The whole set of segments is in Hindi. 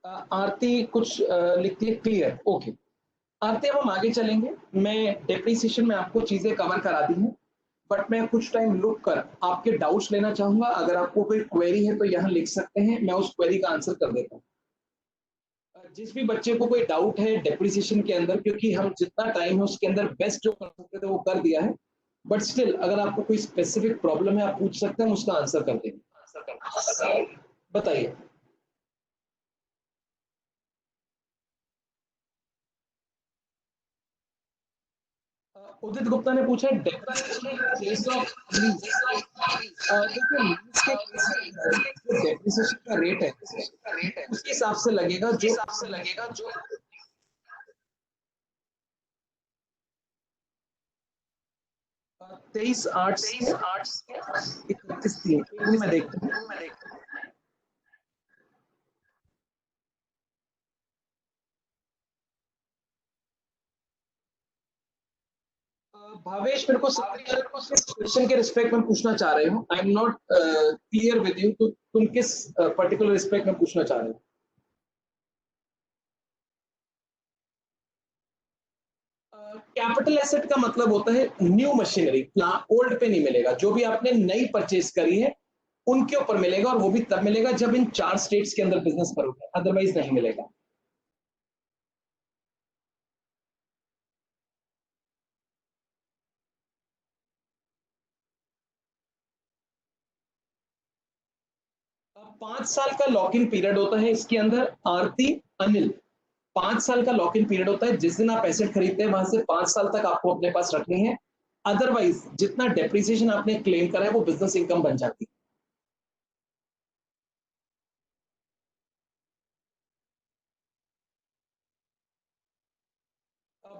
आरती कुछ लिखती है क्लियर, ओके। आरती अब हम आगे चलेंगे। मैं डेप्रिसिएशन में आपको चीज़ें कवर करा दी हूँ, बट मैं कुछ टाइम रुक कर आपके डाउट्स लेना चाहूँगा। अगर आपको कोई क्वेरी है तो यहाँ लिख सकते हैं, मैं उस क्वेरी का आंसर कर देता हूँ। जिस भी बच्चे को कोई डाउट है डेप्रिसिएशन के अंदर, क्योंकि हम जितना टाइम है उसके अंदर बेस्ट जो कर सकते थे वो कर दिया है, बट स्टिल अगर आपको कोई स्पेसिफिक प्रॉब्लम है आप पूछ सकते हैं, हम उसका आंसर कर देंगे। बताइए। उदित गुप्ता ने पूछा डेप्रिसिएशन केस ऑफ लीज। देखिए लीज के केस में जो डेप्रिसिएशन का रेट है उसी हिसाब से लगेगा जो 23/8 से 31/3, एक मिनट में देखता हूँ। भावेश मेरे को क्वेश्चन के रिस्पेक्ट में पूछना चाह रहे हो? I am not clear with you, तो तुम किस पर्टिकुलर रिस्पेक्ट में पूछना चाह रहे हो? कैपिटल एसेट का मतलब होता है न्यू मशीनरी, ओल्ड पे नहीं मिलेगा। जो भी आपने नई परचेज करी है उनके ऊपर मिलेगा, और वो भी तब मिलेगा जब इन 4 स्टेट्स के अंदर बिजनेस करोगे, अदरवाइज नहीं मिलेगा। अब 5 साल का लॉक इन पीरियड होता है इसके अंदर। आरती, अनिल, 5 साल का लॉक इन पीरियड होता है। जिस दिन आप एसेट खरीदते हैं वहां से 5 साल तक आपको अपने पास रखनी है, अदरवाइज जितना डेप्रिसिएशन आपने क्लेम करा है वो बिजनेस इनकम बन जाती है।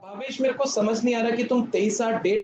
भावेश मेरे को समझ नहीं आ रहा कि तुम 23/8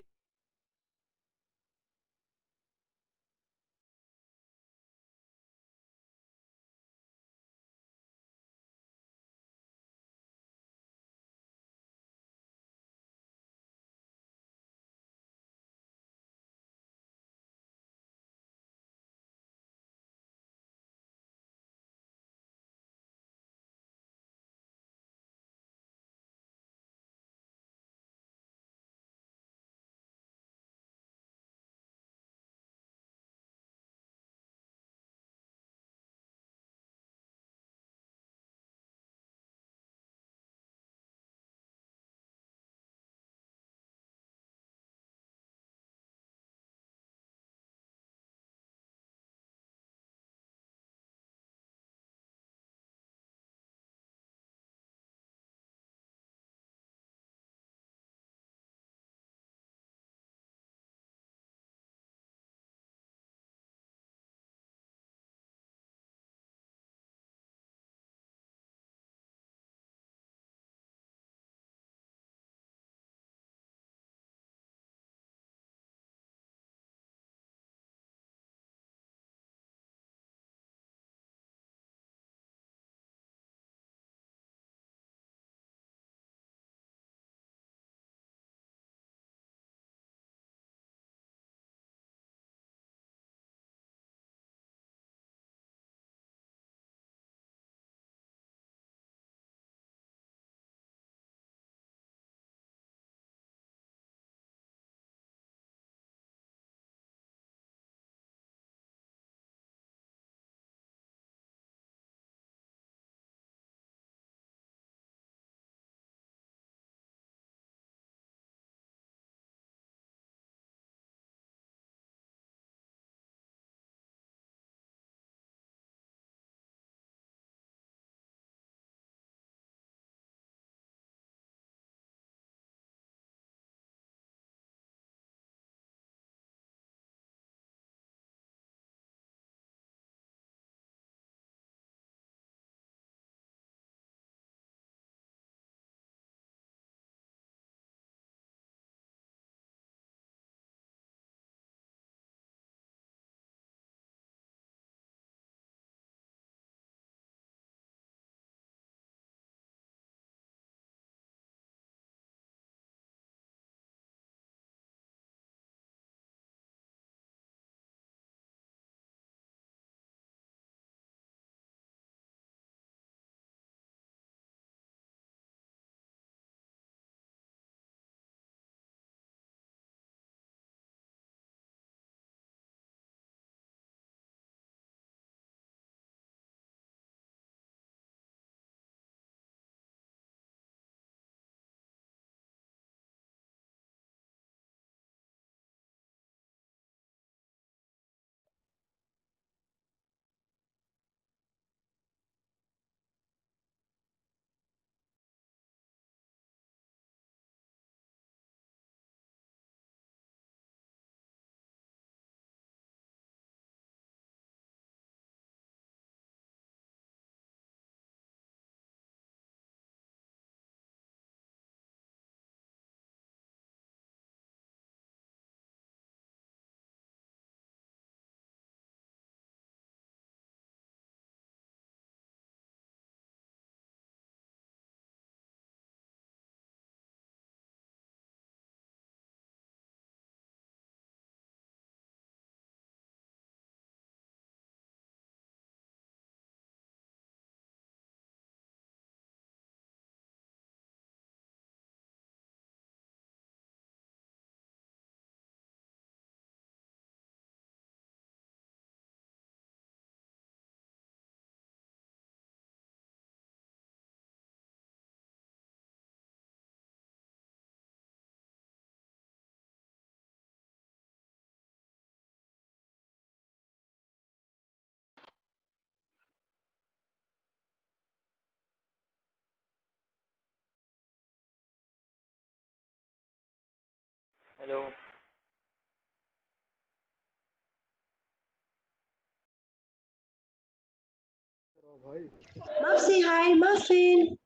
hello. Muff, say hi, Muffin.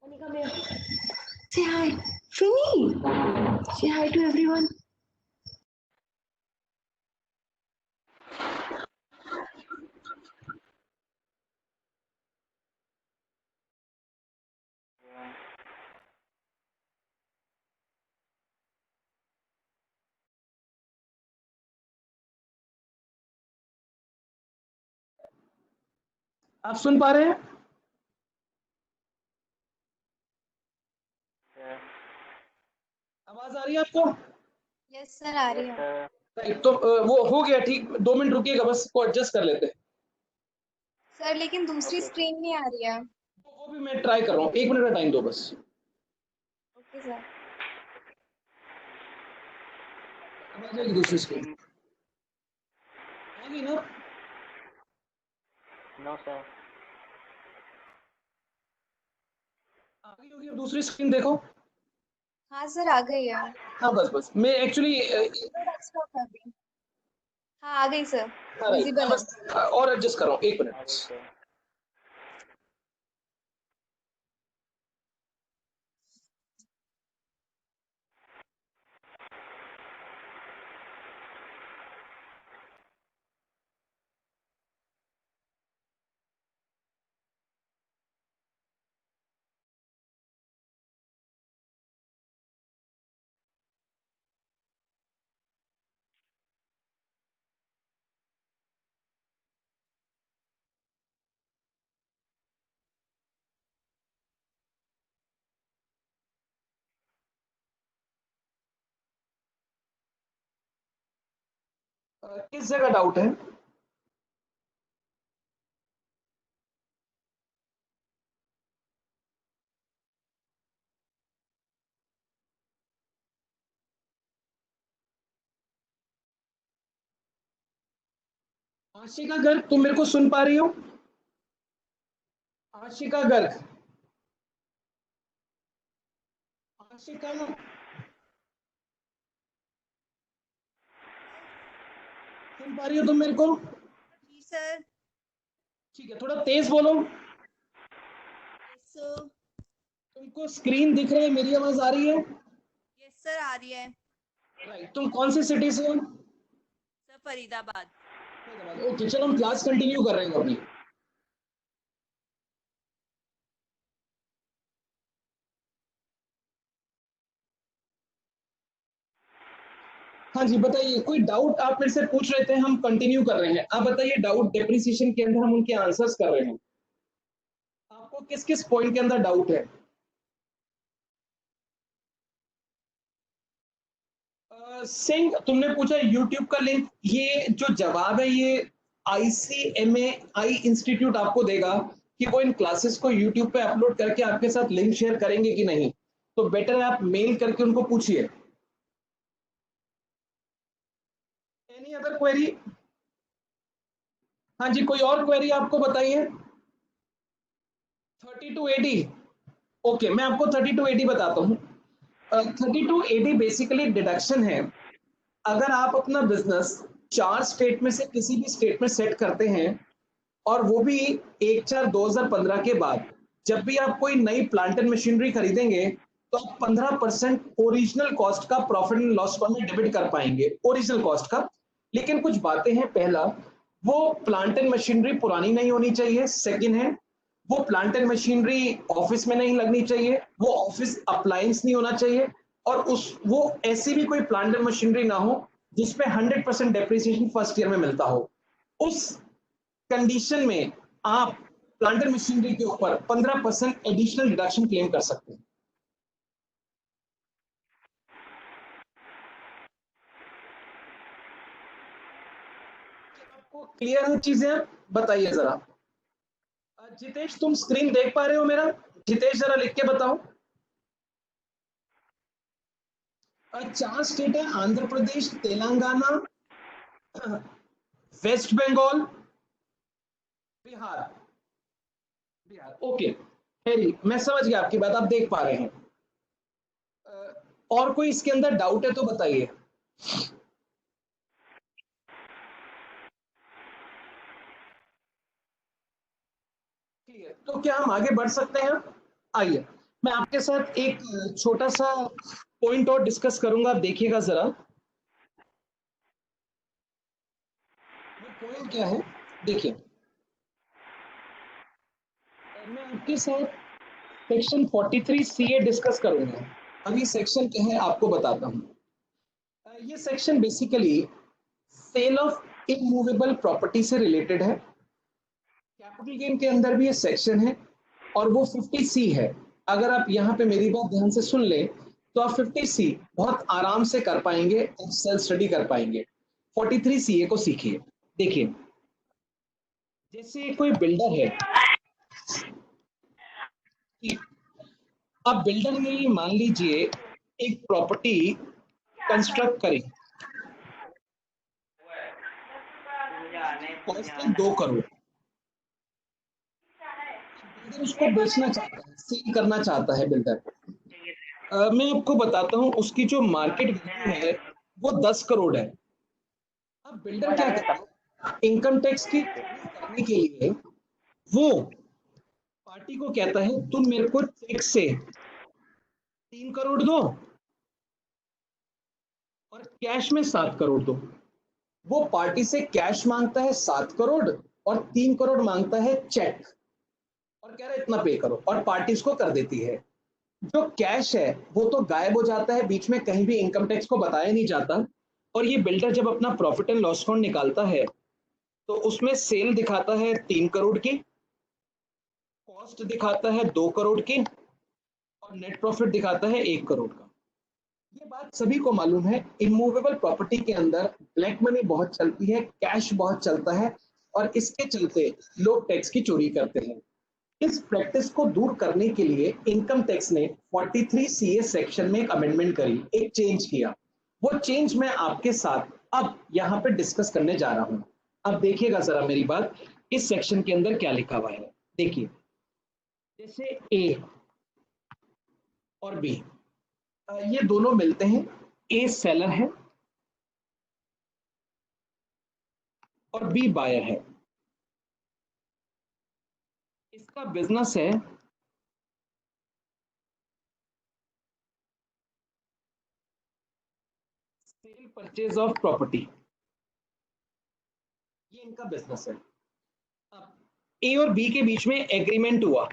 Honey, come here. Say hi. Finny. Say hi to everyone. आप सुन पा रहे हैं? आवाज आ रही है आपको? यस सर, आ रही है। राइट, तो वो हो गया ठीक। 2 मिनट रुकिएगा, बस को एडजस्ट कर लेते हैं। सर लेकिन दूसरी स्क्रीन नहीं आ रही है। वो भी मैं ट्राई कर रहा हूँ, 1 मिनट का टाइम दो बस। Okay sir. अब आ जाएगी दूसरी स्क्रीन, आ गई ना? No sir. आ गई होगी, अब दूसरी स्क्रीन देखो। हाँ सर, आ गई है। हाँ बस बस, मैं एक्चुअली डेस्कटॉप कर दी। हाँ आ गई सर, राइट, विजिबल है। बस और एडजस्ट कर रहा हूँ, 1 मिनट। सर किस जगह डाउट है? आशिका गर्ग, तुम मेरे को सुन पा रही हो? आशिका गर्ग, आशिका, सुन पा रही हो तुम मेरे को? जी सर। ठीक है, थोड़ा तेज बोलो। Yes sir. तुमको स्क्रीन दिख रहा है, मेरी आवाज आ रही है? यस सर, आ रही है। राइट, तुम कौन सी सिटी से हो? सर फरीदाबाद। ओके, चलो हम क्लास कंटिन्यू कर रहे हैं अभी। हाँ जी, बताइए, कोई डाउट आप मेरे से पूछ रहे थे, हम कंटिन्यू कर रहे हैं। आप बताइए, डाउट डेप्रिसिएशन के अंदर हम उनके आंसर्स कर रहे हैं। आपको किस किस पॉइंट के अंदर डाउट है? सिंह, तुमने पूछा यूट्यूब का लिंक। ये जो जवाब है, ये ICMAI इंस्टीट्यूट आपको देगा कि वो इन क्लासेस को यूट्यूब पे अपलोड करके आपके साथ लिंक शेयर करेंगे कि नहीं। तो बेटर है आप मेल करके उनको पूछिए। Any other query? हाँ जी, कोई और क्वेरी आपको बताइए। 3280, ओके, मैं आपको 3280 बताता हूँ। 3280 बेसिकली डिडक्शन है। अगर आप अपना बिजनेस 4 स्टेट में से किसी भी स्टेट में सेट करते हैं, और वो भी 1/4/2015 के बाद, जब भी आप कोई नई प्लांट एंड मशीनरी खरीदेंगे, तो आप 15% ओरिजिनल कॉस्ट का प्रॉफिट एंड लॉस में डेबिट कर पाएंगे, ओरिजिनल कॉस्ट का। लेकिन कुछ बातें हैं। पहला, वो प्लांट एंड मशीनरी पुरानी नहीं होनी चाहिए। सेकंड है, वो प्लांट एंड मशीनरी ऑफिस में नहीं लगनी चाहिए, वो ऑफिस अप्लायंस नहीं होना चाहिए, और उस वो ऐसी भी कोई प्लांट एंड मशीनरी ना हो जिसपे 100% डेप्रिसिएशन फर्स्ट ईयर में मिलता हो। उस कंडीशन में आप प्लांट एंड मशीनरी के ऊपर 15% एडिशनल डिडक्शन क्लेम कर सकते हैं। आपको क्लियर है चीजें? बताइए जरा। जितेश, तुम स्क्रीन देख पा रहे हो मेरा? जितेश, जरा लिख के बताओ। 4 स्टेट है, आंध्र प्रदेश, तेलंगाना, वेस्ट बंगाल, बिहार। बिहार, ओके। मैं समझ गया आपकी बात, आप देख पा रहे हैं। और कोई इसके अंदर डाउट है तो बताइए। क्लियर, तो क्या हम आगे बढ़ सकते हैं? आइए, मैं आपके साथ एक छोटा सा पॉइंट और डिस्कस करूंगा, आप देखिएगा जरा। वो पॉइंट क्या है, देखिए, मैं आपके साथ सेक्शन 43 सीए डिस्कस करूंगा। अभी सेक्शन क्या है आपको बताता हूं। ये section basically sale of immovable property से रिलेटेड है। कैपिटल गेन के अंदर भी ये सेक्शन है और वो 50 सी है। अगर आप यहाँ पे मेरी बात ध्यान से सुन ले तो आप 50 सी बहुत आराम से कर पाएंगे, सेल्फ स्टडी कर पाएंगे। 43 सीए को सीखिए। देखिए, जैसे कोई बिल्डर है कि अब बिल्डर ने मान लीजिए एक प्रॉपर्टी कंस्ट्रक्ट करी, कॉस्ट है 2 करोड़। बिल्डर उसको बेचना चाहता है, सेल करना चाहता है बिल्डर। मैं आपको बताता हूं उसकी जो मार्केट वैल्यू है वो 10 करोड़ है। अब बिल्डर क्या करता है, इनकम टैक्स की करने के लिए वो पार्टी को कहता है तुम मेरे को चेक से 3 करोड़ दो और कैश में 7 करोड़ दो। वो पार्टी से कैश मांगता है 7 करोड़ और 3 करोड़ मांगता है चेक, और कह रहा है इतना पे करो, और पार्टी इसको कर देती है। जो कैश है वो तो गायब हो जाता है, बीच में कहीं भी इनकम टैक्स को बताया नहीं जाता। और ये बिल्डर जब अपना प्रॉफिट एंड लॉस अकाउंट निकालता है तो उसमें सेल दिखाता है 3 करोड़ की, कॉस्ट दिखाता है 2 करोड़ की और नेट प्रॉफिट दिखाता है 1 करोड़ का। ये बात सभी को मालूम है, इमूवेबल प्रॉपर्टी के अंदर ब्लैक मनी बहुत चलती है, कैश बहुत चलता है, और इसके चलते लोग टैक्स की चोरी करते हैं। इस प्रैक्टिस को दूर करने के लिए इनकम टैक्स ने 43 सीए सेक्शन में एक अमेंडमेंट करी, एक चेंज किया। वो चेंज मैं आपके साथ अब यहाँ पे डिस्कस करने जा रहा हूं। अब देखिएगा जरा मेरी बात, इस सेक्शन के अंदर क्या लिखा हुआ है। देखिए, जैसे ए और बी, ये दोनों मिलते हैं। ए सेलर है और बी बायर है। इसका बिजनेस है सेल परचेज ऑफ प्रॉपर्टी, ये इनका बिजनेस है। अब ए और बी के बीच में एग्रीमेंट हुआ,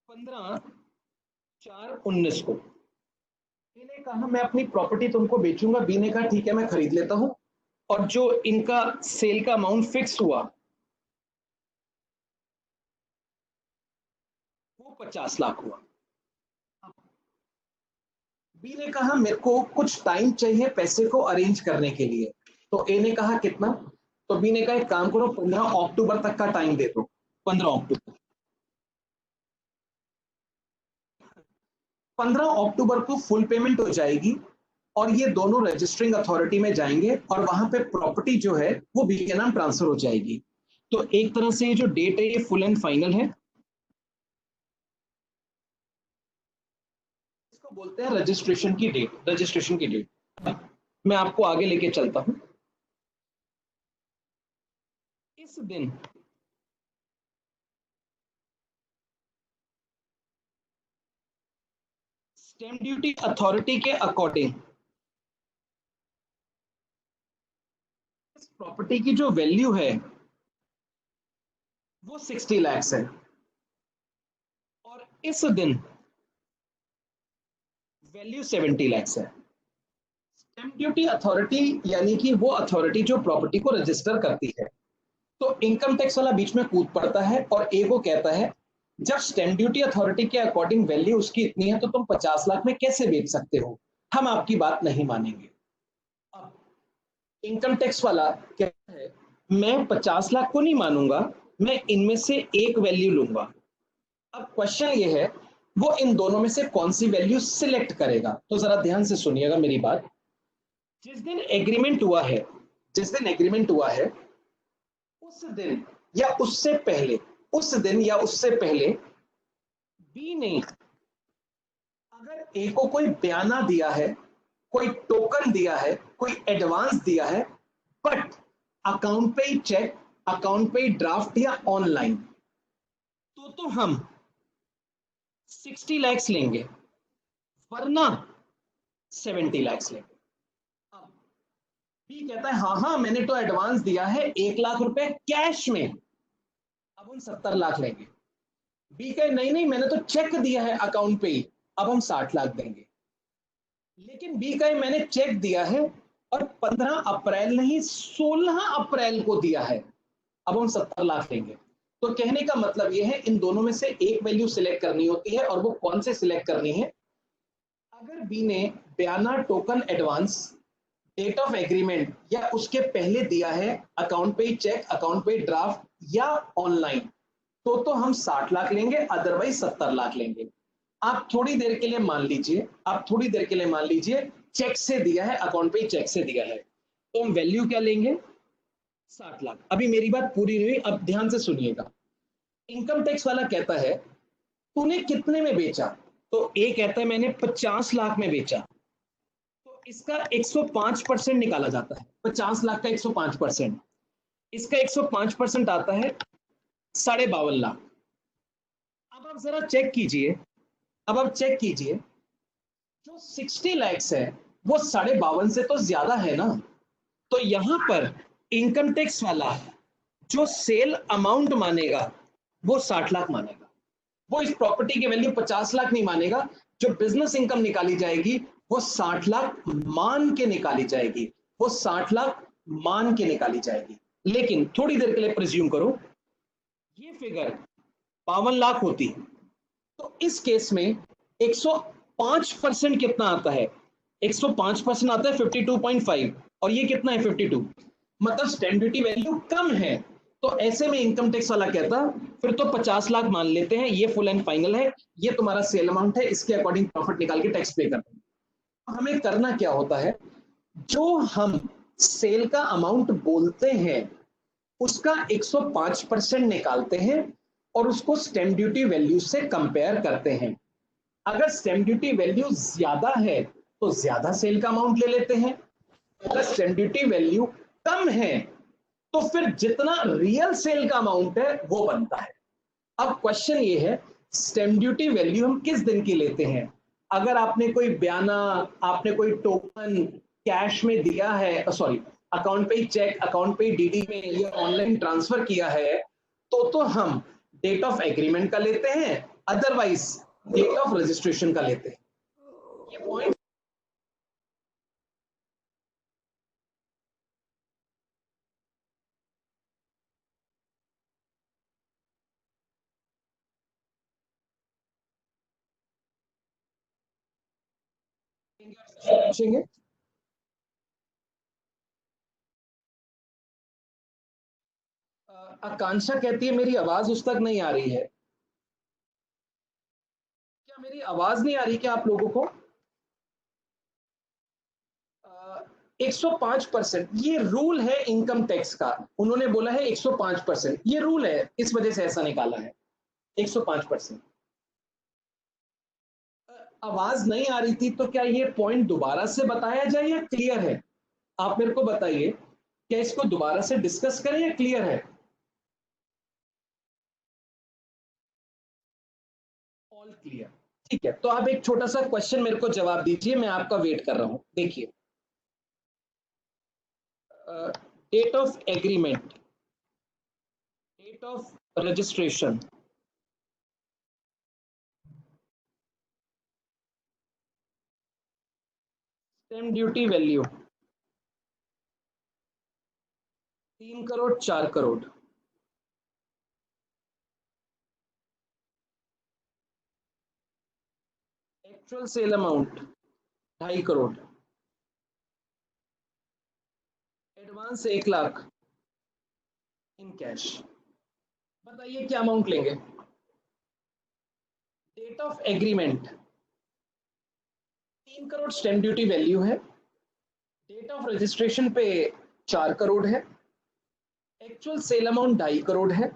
पंद्रह 4/19 को। ए ने कहा मैं अपनी प्रॉपर्टी तुमको बेचूंगा, बी ने कहा ठीक है मैं खरीद लेता हूं, और जो इनका सेल का अमाउंट फिक्स हुआ वो 50 लाख हुआ। बी ने कहा मेरे को कुछ टाइम चाहिए पैसे को अरेंज करने के लिए, तो ए ने कहा कितना, तो बी ने कहा एक काम करो 15 अक्टूबर तक का टाइम दे दो। 15 अक्टूबर, 15 अक्टूबर को फुल पेमेंट हो जाएगी और ये दोनों रजिस्टरिंग अथॉरिटी में जाएंगे और वहां पे प्रॉपर्टी जो है वो बी के नाम ट्रांसफर हो जाएगी। तो एक तरह से ये जो डेट है ये फुल एंड फाइनल है। इसको बोलते हैं रजिस्ट्रेशन की डेट, रजिस्ट्रेशन की डेट। मैं आपको आगे लेके चलता हूं। इस दिन स्टैंप ड्यूटी अथॉरिटी के अकॉर्डिंग इस प्रॉपर्टी की जो वैल्यू है वो 60 लाख है, और इस दिन वैल्यू 70 लाख है। स्टैंप ड्यूटी अथॉरिटी यानी कि वो अथॉरिटी जो प्रॉपर्टी को रजिस्टर करती है। तो इनकम टैक्स वाला बीच में कूद पड़ता है और ए को कहता है जब स्टैंप ड्यूटी अथॉरिटी के अकॉर्डिंग वैल्यू उसकी इतनी है तो तुम 50 लाख में कैसे बेच सकते हो, हम आपकी बात नहीं मानेंगे। अब इनकम टैक्स वाला कहता है मैं 50 लाख को नहीं मानूंगा, मैं इनमें से एक वैल्यू लूंगा। अब क्वेश्चन ये है वो इन दोनों में से कौन सी वैल्यू सिलेक्ट करेगा। तो जरा ध्यान से सुनिएगा मेरी बात। जिस दिन एग्रीमेंट हुआ है, जिस दिन एग्रीमेंट हुआ है उस दिन या उससे पहले उस दिन या उससे पहले बी ने अगर ए को कोई बयाना दिया है, कोई टोकन दिया है, कोई एडवांस दिया है, बट अकाउंट पे ही चेक, अकाउंट पे ही ड्राफ्ट या ऑनलाइन, तो हम 60 lakhs लेंगे, वरना 70 lakhs लेंगे। अब बी कहता है हाँ हाँ मैंने तो एडवांस दिया है 1 लाख रुपए कैश में, अब हम 70 लाख लेंगे। बी कहे नहीं नहीं मैंने तो चेक दिया है अकाउंट पे ही, अब हम 60 लाख देंगे। लेकिन बी कहे मैंने चेक दिया है और 15 अप्रैल नहीं 16 अप्रैल को दिया है, अब हम 70 लाख लेंगे। तो कहने का मतलब यह है इन दोनों में से एक वैल्यू सिलेक्ट करनी होती है, और वो कौन से सिलेक्ट करनी है? अगर बी ने बयाना, token, advance, date of agreement या उसके पहले दिया है account payee cheque, account payee draft या ऑनलाइन, तो हम 60 लाख लेंगे, अदरवाइज 70 लाख लेंगे। आप थोड़ी देर के लिए मान लीजिए चेक से दिया है, अकाउंट पे चेक से दिया है, तो हम वैल्यू क्या लेंगे? 60 लाख। अभी मेरी बात पूरी नहीं हुई, अब ध्यान से सुनिएगा। इनकम टैक्स वाला कहता है तूने कितने में बेचा, तो ए कहता है मैंने 50 लाख में बेचा, तो इसका 105% निकाला जाता है। 50 लाख का 105%, इसका 105% आता है 52.5 लाख। अब आप जरा चेक कीजिए, जो 60 lakhs है वो 52.5 से तो ज्यादा है ना। तो यहां पर इनकम टैक्स वाला जो सेल अमाउंट मानेगा वो 60 लाख मानेगा, वो इस प्रॉपर्टी की वैल्यू 50 लाख नहीं मानेगा। जो बिजनेस इनकम निकाली जाएगी वो 60 लाख मान के निकाली जाएगी। लेकिन थोड़ी देर के लिए प्रिज्यूम करो ये फिगर 52 लाख होती, तो इस केस में 105% कितना आता है? 105% आता है 52.5, और ये कितना है? 52, मतलब स्टैंप ड्यूटी वैल्यू कम है। तो ऐसे में इनकम टैक्स वाला कहता फिर तो 50 लाख मान लेते हैं, ये फुल एंड फाइनल है, ये तुम्हारा सेल अमाउंट है, इसके अकॉर्डिंग प्रॉफिट निकाल के टैक्स पे करते हैं। हमें करना क्या होता है, जो हम सेल का अमाउंट बोलते हैं उसका 105% निकालते हैं और उसको स्टैंप ड्यूटी वैल्यू से कंपेयर करते हैं। अगर स्टैंप ड्यूटी वैल्यू ज्यादा है तो ज्यादा सेल का अमाउंट ले लेते हैं, अगर स्टैंप ड्यूटी वैल्यू कम है तो फिर जितना रियल सेल का अमाउंट है वो बनता है। अब क्वेश्चन ये है स्टैंप ड्यूटी वैल्यू हम किस दिन की लेते हैं? अगर आपने कोई बयाना, आपने कोई टोकन कैश में दिया है, सॉरी अकाउंट पे ही चेक, अकाउंट पे ही डीडी में या ऑनलाइन ट्रांसफर किया है, तो हम डेट ऑफ एग्रीमेंट का लेते हैं, अदरवाइज डेट ऑफ रजिस्ट्रेशन का लेते हैं। ये पॉइंट पूछेंगे। आकांक्षा कहती है मेरी आवाज उस तक नहीं आ रही है। क्या मेरी आवाज नहीं आ रही क्या आप लोगों को? 105% ये रूल है इनकम टैक्स का, उन्होंने बोला है 105%, ये रूल है, इस वजह से ऐसा निकाला है 105%। आवाज नहीं आ रही थी तो क्या ये पॉइंट दोबारा से बताया जाए या क्लियर है? आप मेरे को बताइए, क्या इसको दोबारा से डिस्कस करें या क्लियर है? ऑल क्लियर, ठीक है। तो आप एक छोटा सा क्वेश्चन मेरे को जवाब दीजिए, मैं आपका वेट कर रहा हूं। देखिए, date of agreement, date of registration, stamp duty value 3 crore 4 crore, actual sale amount 2.5 crore, advance 1 lakh in cash. बताइए क्या अमाउंट लेंगे? Date of agreement 3 crore stamp duty value है, डेट ऑफ रजिस्ट्रेशन पे 4 करोड़ है, एक्चुअल सेल अमाउंट 2.5 करोड़ है,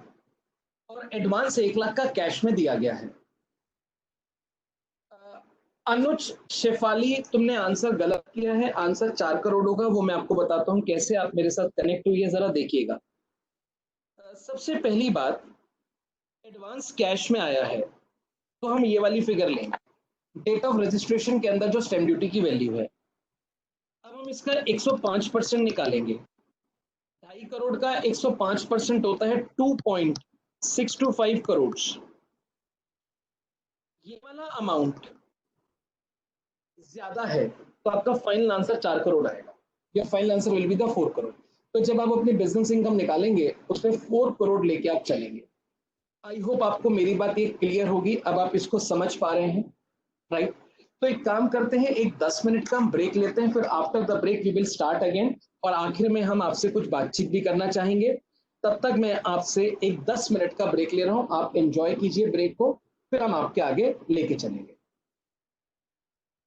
और एडवांस 1 लाख का कैश में दिया गया है। अ, अनुज शेफाली, तुमने आंसर गलत किया है। आंसर 4 करोड़ होगा, वो मैं आपको बताता हूँ कैसे। आप मेरे साथ कनेक्ट हुई है, जरा देखिएगा। सबसे पहली बात, एडवांस कैश में आया है तो हम ये वाली फिगर लेंगे। डेट ऑफ रजिस्ट्रेशन के अंदर जो स्टैम्प ड्यूटी की वैल्यू है, अब हम इसका 105% निकालेंगे। 2.5 करोड़ का 105% होता है 2.625 करोड़। ये वाला अमाउंट ज्यादा है तो आपका फाइनल आंसर 4 करोड़ आएगा। या final answer will be the 4 crore. तो जब आप अपनी बिजनेस इनकम निकालेंगे उसमें 4 करोड़ लेके आप चलेंगे। आई होप आपको मेरी बात ये क्लियर होगी, अब आप इसको समझ पा रहे हैं, राइट? तो एक काम करते हैं, एक 10 मिनट का हम ब्रेक लेते हैं, फिर after the break we will start again. और आखिर में हम आपसे कुछ बातचीत भी करना चाहेंगे। तब तक मैं आपसे एक 10 मिनट का ब्रेक ले रहा हूं, आप एंजॉय कीजिए ब्रेक को, फिर हम आपके आगे लेके चलेंगे।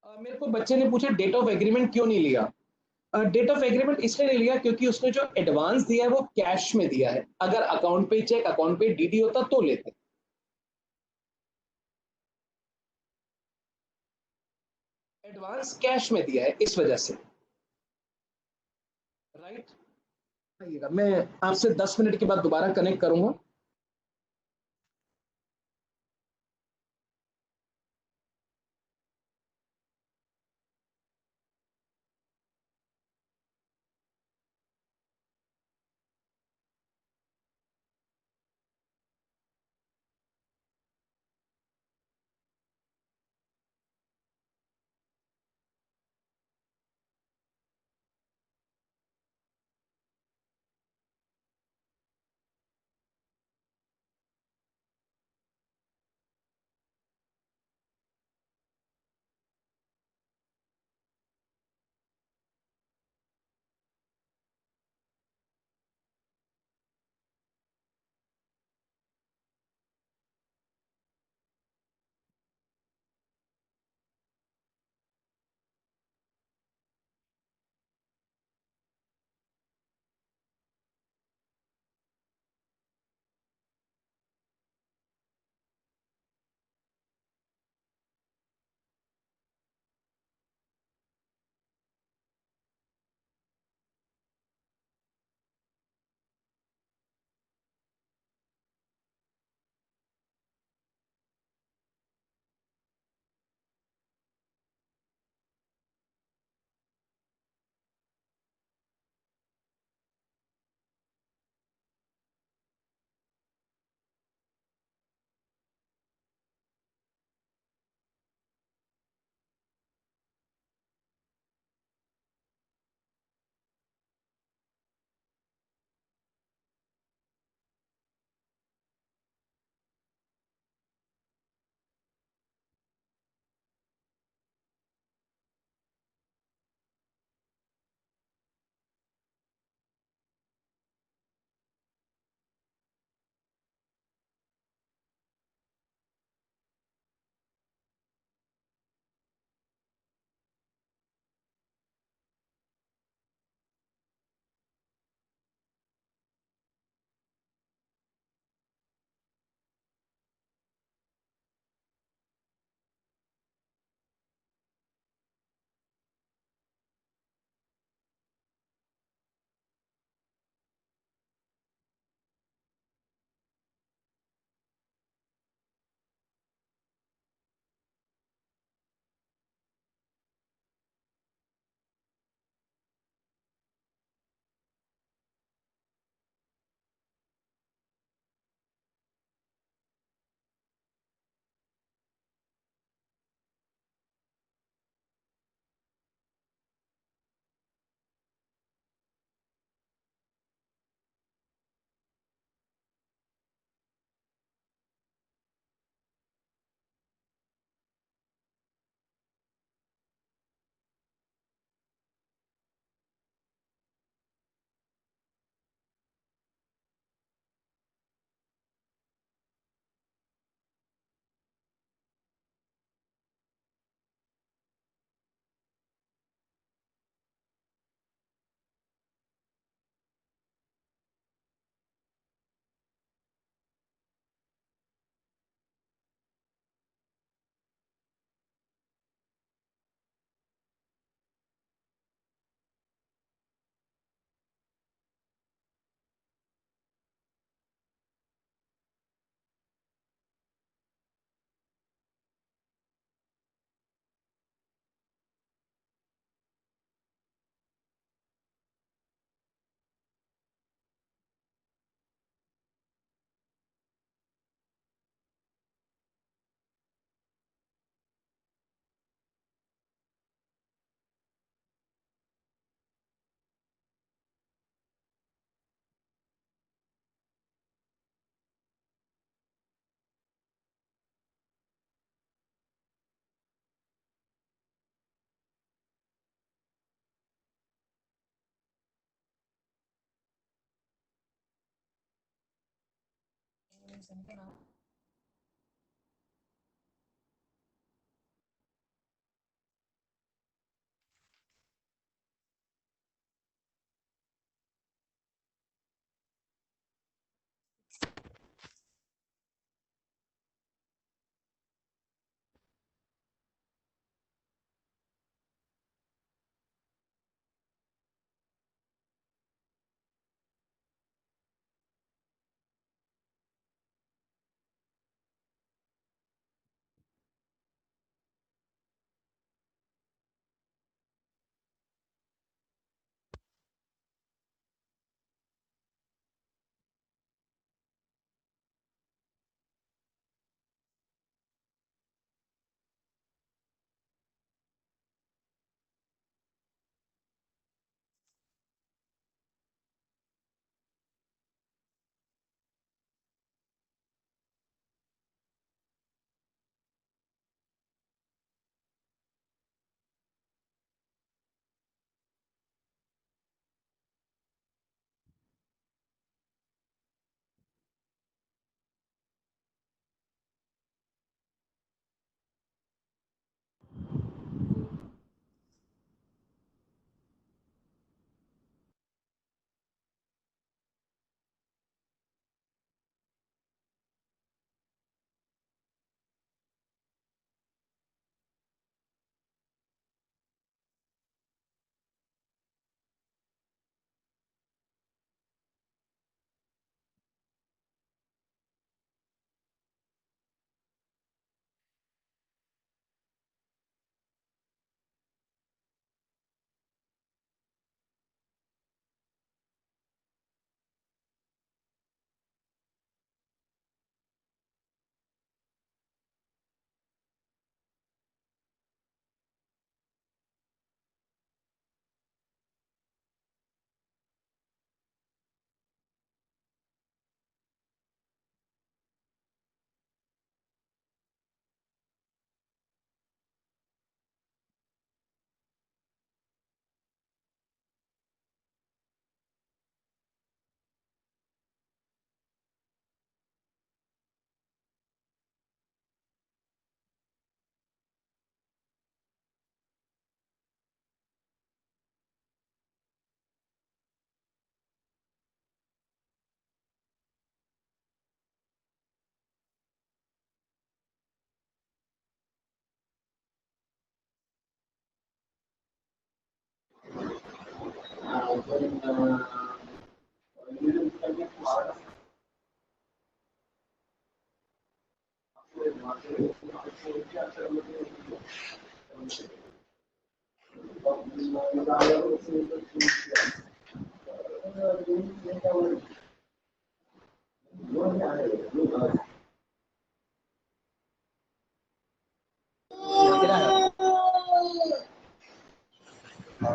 मेरे को बच्चे ने पूछा डेट ऑफ एग्रीमेंट क्यों नहीं लिया। डेट ऑफ एग्रीमेंट इसलिए नहीं लिया क्योंकि उसने जो एडवांस दिया है वो कैश में दिया है। अगर अकाउंट पे चेक, अकाउंट पे डीडी होता तो लेते। एडवांस कैश में दिया है इस वजह से, राइट? आइएगा, मैं आपसे 10 मिनट के बाद दोबारा कनेक्ट करूंगा।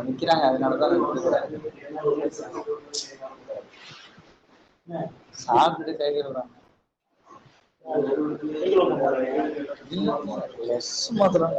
நிக்கிறாங்க, அதனாலதான் சாப்பிட்டுட்டு கை கழுவுறாங்க. லெஸ் மாத்திரம்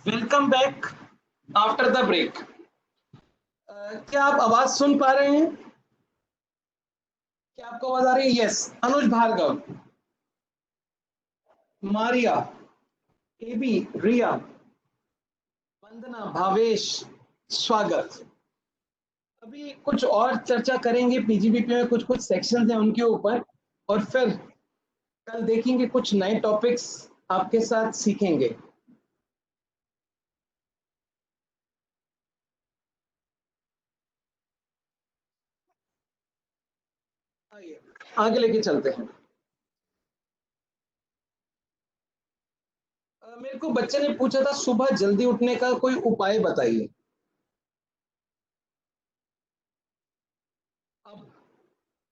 welcome back after the break. क्या आप आवाज सुन पा रहे हैं? क्या आपको आवाज आ रही है? यस। अनुज भार्गव, मारिया, एबी, रिया, वंदना, भावेश, स्वागत। अभी कुछ और चर्चा करेंगे, पीजीबीपी में कुछ कुछ सेक्शंस हैं उनके ऊपर, और फिर कल देखेंगे कुछ नए टॉपिक्स आपके साथ सीखेंगे। आइए आगे लेके चलते हैं। मेरे को बच्चे ने पूछा था सुबह जल्दी उठने का कोई उपाय बताइए। अब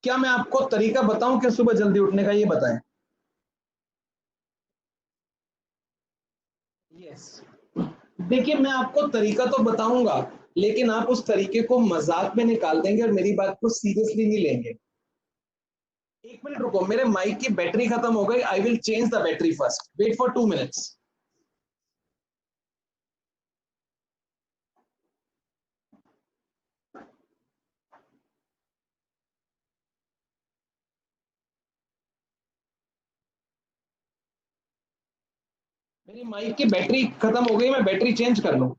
क्या मैं आपको तरीका बताऊं कि सुबह जल्दी उठने का, ये बताएं। यस, देखिए मैं आपको तरीका तो बताऊंगा, लेकिन आप उस तरीके को मजाक में निकाल देंगे और मेरी बात को सीरियसली नहीं लेंगे। एक मिनट रुको, मेरे माइक की बैटरी खत्म हो गई। I will change the battery first, wait for 2 minutes. मेरी माइक की बैटरी खत्म हो गई, मैं बैटरी चेंज कर लूं।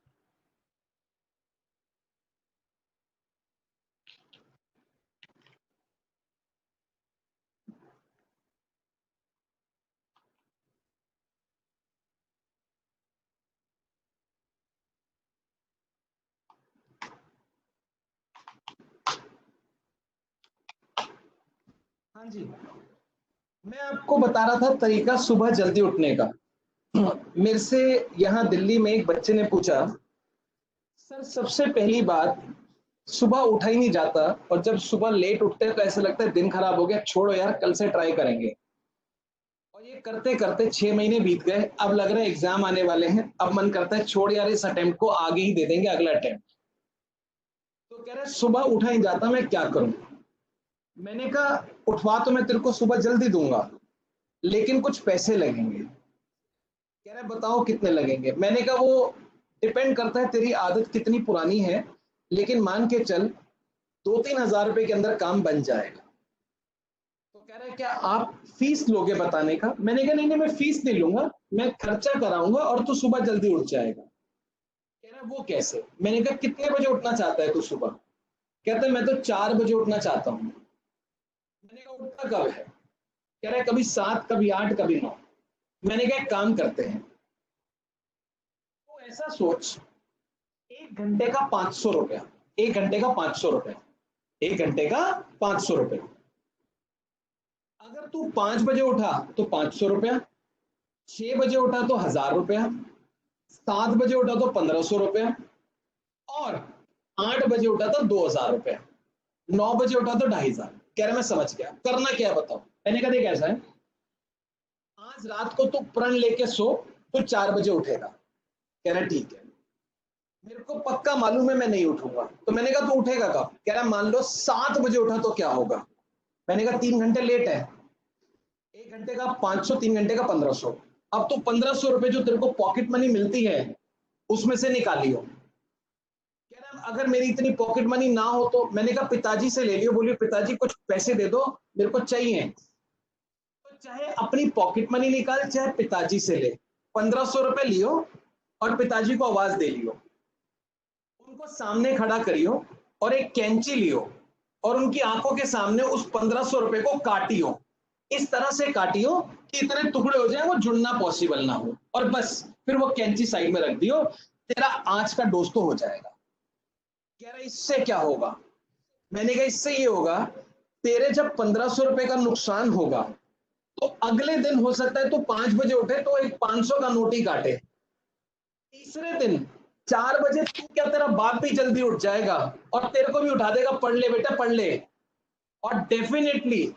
हाँ जी, मैं आपको बता रहा था तरीका सुबह जल्दी उठने का। मेरे से यहाँ दिल्ली में एक बच्चे ने पूछा, सर सबसे पहली बात, सुबह उठा ही नहीं जाता, और जब सुबह लेट उठते हैं तो ऐसा लगता है दिन खराब हो गया, छोड़ो यार कल से ट्राई करेंगे। और ये करते करते 6 महीने बीत गए, अब लग रहा है एग्जाम आने वाले हैं, अब मन करता है छोड़ यार इस अटेम्प्ट को, आगे ही दे देंगे अगला अटेम्प्ट। तो कह रहे सुबह उठा ही जाता, मैं क्या करूं। मैंने कहा उठवा तो मैं तेरे को सुबह जल्दी दूंगा, लेकिन कुछ पैसे लगेंगे। कह रहे बताओ कितने लगेंगे। मैंने कहा वो डिपेंड करता है तेरी आदत कितनी पुरानी है, लेकिन मान के चल 2-3 हजार रुपए के अंदर काम बन जाएगा। तो कह रहे क्या आप फीस लोगे बताने का? मैंने कहा नहीं नहीं, मैं फीस नहीं लूंगा, मैं खर्चा कराऊंगा और तू सुबह जल्दी उठ जाएगा। कह रहा वो कैसे? मैंने कहा कितने बजे उठना चाहता है तू सुबह? कहता है मैं तो 4 बजे उठना चाहता हूँ। मैंने कहा उठता कब है? कह रहा है कभी 7, कभी 8, कभी 9। मैंने कहा एक काम करते हैं, तो ऐसा सोच, 1 घंटे का 500 रुपया, 1 घंटे का 500 रुपया, 1 घंटे का 500 रुपया। अगर तू 5 बजे उठा तो 500 रुपया, 6 बजे उठा तो 1000 रुपया, 7 बजे उठा तो 1500 रुपया, और 8 बजे उठा तो 2000 रुपया, 9 बजे उठा तो 2500। कह रहा मैं समझ गया, करना क्या है बताओ। मैंने कहा देख ऐसा है, आज रात को तू प्रण लेके सो, तो 4 बजे उठेगा। कह रहा ठीक है। मेरे को पक्का मालूम है मैं नहीं उठूंगा। तो मैंने कहा तू उठेगा कब? कह रहा मान लो 7 बजे उठा तो क्या होगा? मैंने कहा 3 घंटे लेट है, 1 घंटे का 500, 3 घंटे का 1500। अब तो 1500 रुपए जो तेरे को पॉकेट मनी मिलती है उसमें से निकालियो। कह रहा अगर मेरी इतनी पॉकेट मनी ना हो तो? मैंने कहा पिताजी से ले लियो। बोलियो पिताजी कुछ पैसे दे दो, मेरे को चाहिए। तो चाहे अपनी पॉकेट मनी निकाल, चाहे पिताजी से ले, 1500 रुपए लियो और पिताजी को आवाज दे लियो, उनको सामने खड़ा करियो और एक कैंची लियो और उनकी आंखों के सामने उस 1500 रुपए को काटियो। इस तरह से काटियो कि इतने टुकड़े हो जाए वो जुड़ना पॉसिबल ना हो, और बस फिर वो कैंची साइड में रख दियो, तेरा आज का डोज तो हो जाएगा। कह रहा इससे क्या होगा? मैंने कहा इससे ये होगा, तेरे जब 1500 रुपए का नुकसान होगा तो अगले दिन हो सकता है तो 5 बजे उठे तो एक 500 का नोट ही काटे। तीसरे दिन 4 बजे तू क्या, तेरा बाप भी जल्दी उठ जाएगा और तेरे को भी उठा देगा, पढ़ ले बेटा पढ़ ले। और डेफिनेटली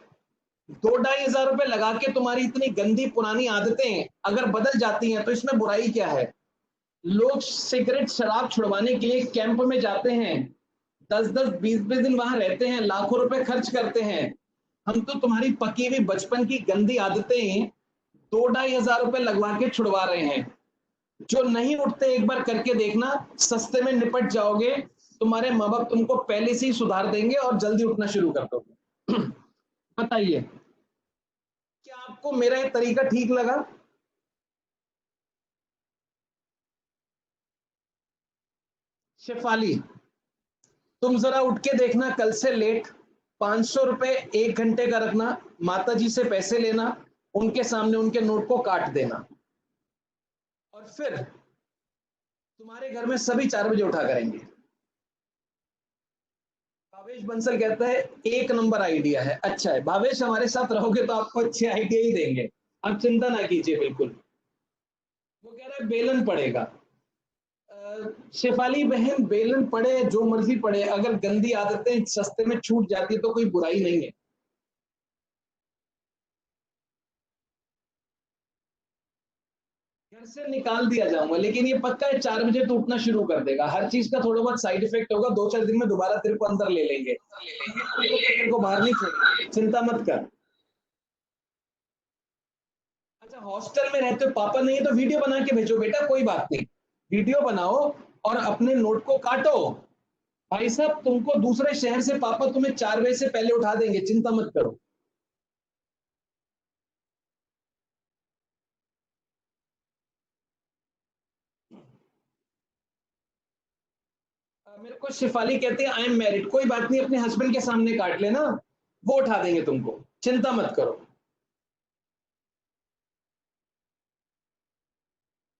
2-2.5 हजार रुपए लगा के तुम्हारी इतनी गंदी पुरानी आदतें अगर बदल जाती हैं तो इसमें बुराई क्या है? लोग सिगरेट शराब छुड़वाने के लिए कैंप में जाते हैं, 10-10, 20-20 दिन वहां रहते हैं, लाखों रुपए खर्च करते हैं। हम तो तुम्हारी पकी हुई बचपन की गंदी आदतें 2-2.5 हजार रुपए लगवा के छुड़वा रहे हैं। जो नहीं उठते एक बार करके देखना, सस्ते में निपट जाओगे। तुम्हारे माँ बाप तुमको पहले से ही सुधार देंगे और जल्दी उठना शुरू कर दोगे। बताइए, क्या आपको मेरा ये तरीका ठीक लगा? शेफाली, तुम जरा उठ के देखना, कल से लेट 500 रुपए 1 घंटे का रखना, माता जी से पैसे लेना, उनके सामने उनके नोट को काट देना, और फिर तुम्हारे घर में सभी 4 बजे उठा करेंगे। भावेश बंसल कहता है 1 नंबर आइडिया है। अच्छा है भावेश, हमारे साथ रहोगे तो आपको अच्छे आइडिया ही देंगे, आप चिंता ना कीजिए बिल्कुल। वो कह रहा है बेलन पड़ेगा। शेफाली बहन, बेलन पड़े जो मर्जी पड़े, अगर गंदी आदतें सस्ते में छूट जाती है तो कोई बुराई नहीं है। घर से निकाल दिया जाऊंगा, लेकिन ये पक्का है 4 बजे तो उठना शुरू कर देगा। हर चीज का थोड़ा बहुत साइड इफेक्ट होगा, 2-4 दिन में दोबारा तेरे को अंदर ले लेंगे, तेरे को बाहर नहीं छोड़ेंगे, चिंता मत कर। अच्छा, हॉस्टल में रहते हो, पापा नहीं है तो वीडियो बना के भेजो बेटा, कोई बात नहीं, वीडियो बनाओ और अपने नोट को काटो। भाई साहब, तुमको दूसरे शहर से पापा तुम्हें 4 बजे से पहले उठा देंगे, चिंता मत करो। मेरे को शिफाली कहते हैं आई एम मैरिड, कोई बात नहीं, अपने हस्बैंड के सामने काट लेना, वो उठा देंगे तुमको, चिंता मत करो।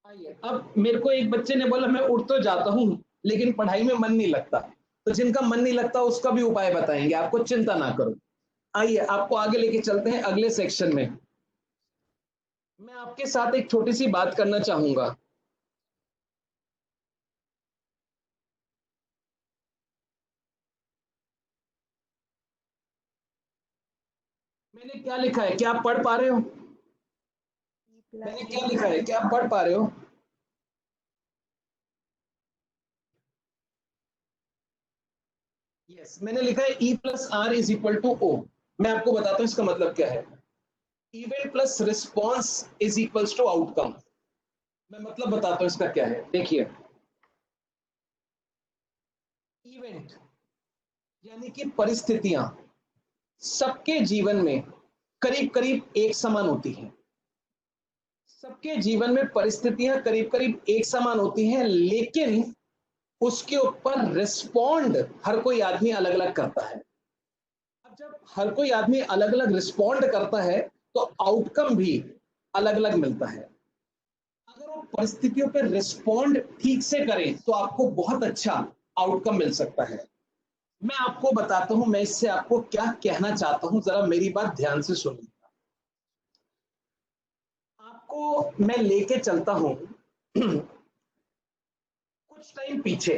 आइए, अब मेरे को एक बच्चे ने बोला मैं उठ तो जाता हूं लेकिन पढ़ाई में मन नहीं लगता, तो जिनका मन नहीं लगता उसका भी उपाय बताएंगे आपको, चिंता ना करो। आइए आपको आगे लेके चलते हैं अगले सेक्शन में। मैं आपके साथ एक छोटी सी बात करना चाहूंगा। मैंने क्या लिखा है, क्या आप पढ़ पा रहे हो? मैंने क्या लिखा है, क्या आप पढ़ पा रहे हो? यस, मैंने लिखा है E plus R is equal to O। मैं आपको बताता हूं इसका मतलब क्या है। Event plus response is equals to outcome. मैं मतलब बताता हूं इसका क्या है। देखिए, इवेंट यानी कि परिस्थितियां सबके जीवन में करीब करीब एक समान होती हैं। सबके जीवन में परिस्थितियां करीब करीब एक समान होती हैं, लेकिन उसके ऊपर रिस्पॉन्ड हर कोई आदमी अलग अलग करता है। अब जब हर कोई आदमी अलग अलग रिस्पॉन्ड करता है तो आउटकम भी अलग अलग मिलता है। अगर वो परिस्थितियों पर रिस्पॉन्ड ठीक से करें तो आपको बहुत अच्छा आउटकम मिल सकता है। मैं आपको बताता हूं मैं इससे आपको क्या कहना चाहता हूं, जरा मेरी बात ध्यान से सुनिए। आपको मैं लेके चलता हूं कुछ टाइम पीछे।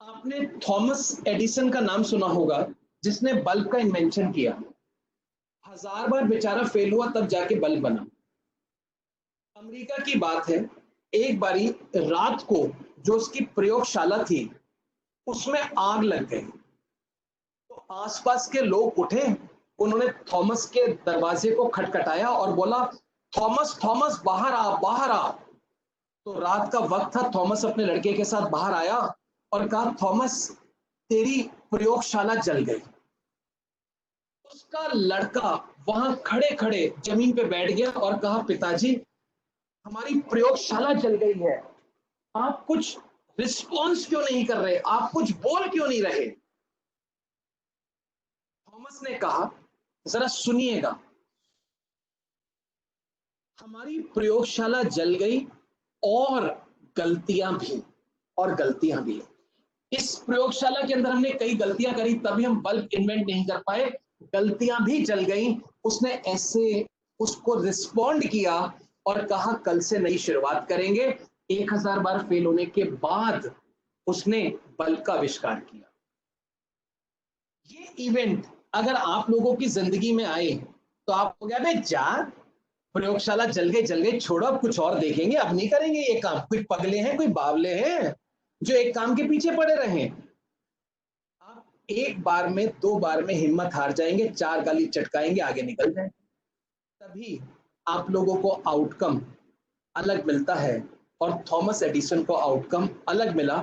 आपने थॉमस एडिसन का नाम सुना होगा, जिसने बल्ब का इन्वेंशन किया। 1000 बार बेचारा फेल हुआ तब जाके बल्ब बना। अमेरिका की बात है, एक बारी रात को जो उसकी प्रयोगशाला थी उसमें आग लग गई, तो आसपास के लोग उठे, उन्होंने थॉमस के दरवाजे को खटखटाया और बोला थॉमस थॉमस बाहर आ बाहर आ। तो रात का वक्त था, थॉमस अपने लड़के के साथ बाहर आया और कहा थॉमस तेरी प्रयोगशाला जल गई। उसका लड़का वहां खड़े खड़े जमीन पे बैठ गया और कहा पिताजी हमारी प्रयोगशाला जल गई है, आप कुछ रिस्पॉन्स क्यों नहीं कर रहे, आप कुछ बोल क्यों नहीं रहे? थॉमस ने कहा जरा सुनिएगा, हमारी प्रयोगशाला जल गई और गलतियां भी, और गलतियां भी। इस प्रयोगशाला के अंदर हमने कई गलतियां करी तभी हम बल्ब इन्वेंट नहीं कर पाए, गलतियां भी जल गई। उसने ऐसे उसको रिस्पॉन्ड किया और कहा कल से नई शुरुआत करेंगे। 1000 बार फेल होने के बाद उसने बल्ब का आविष्कार किया। ये इवेंट अगर आप लोगों की जिंदगी में आए तो आप हो गया जा प्रयोगशाला जल गई छोड़ो, अब कुछ और देखेंगे, अब नहीं करेंगे ये काम, कोई पगले हैं कोई बावले हैं जो एक काम के पीछे पड़े रहे। आप एक बार में 2 बार में हिम्मत हार जाएंगे, 4 गाली चटकाएंगे, आगे निकल जाएंगे। तभी आप लोगों को आउटकम अलग मिलता है और थॉमस एडिसन को आउटकम अलग मिला,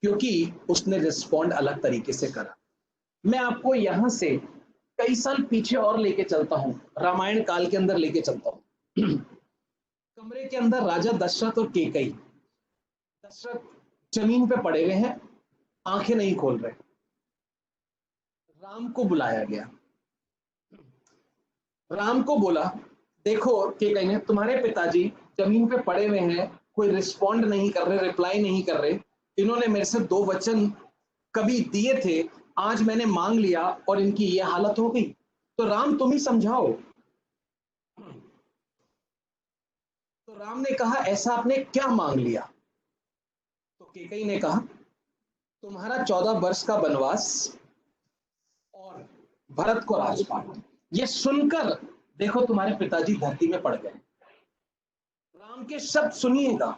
क्योंकि उसने रिस्पॉन्ड अलग तरीके से करा। मैं आपको यहां से कई साल पीछे और लेके चलता हूं, रामायण काल के अंदर लेके चलता हूं। कमरे के अंदर राजा दशरथ और केकई, दशरथ जमीन पे पड़े हुए हैं, आंखें नहीं खोल रहे। राम को बुलाया गया, राम को बोला, देखो केकई ने, तुम्हारे पिताजी जमीन पे पड़े हुए हैं, कोई रिस्पॉन्ड नहीं कर रहे, रिप्लाई नहीं कर रहे, इन्होंने मेरे से 2 वचन कभी दिए थे, आज मैंने मांग लिया और इनकी ये हालत हो गई, तो राम तुम ही समझाओ। तो राम ने कहा, ऐसा आपने क्या मांग लिया? तो केकई ने कहा, तुम्हारा 14 वर्ष का वनवास और भरत को राजपाट। ये सुनकर देखो तुम्हारे पिताजी धरती में पड़ गए। राम के शब्द सुनिएगा,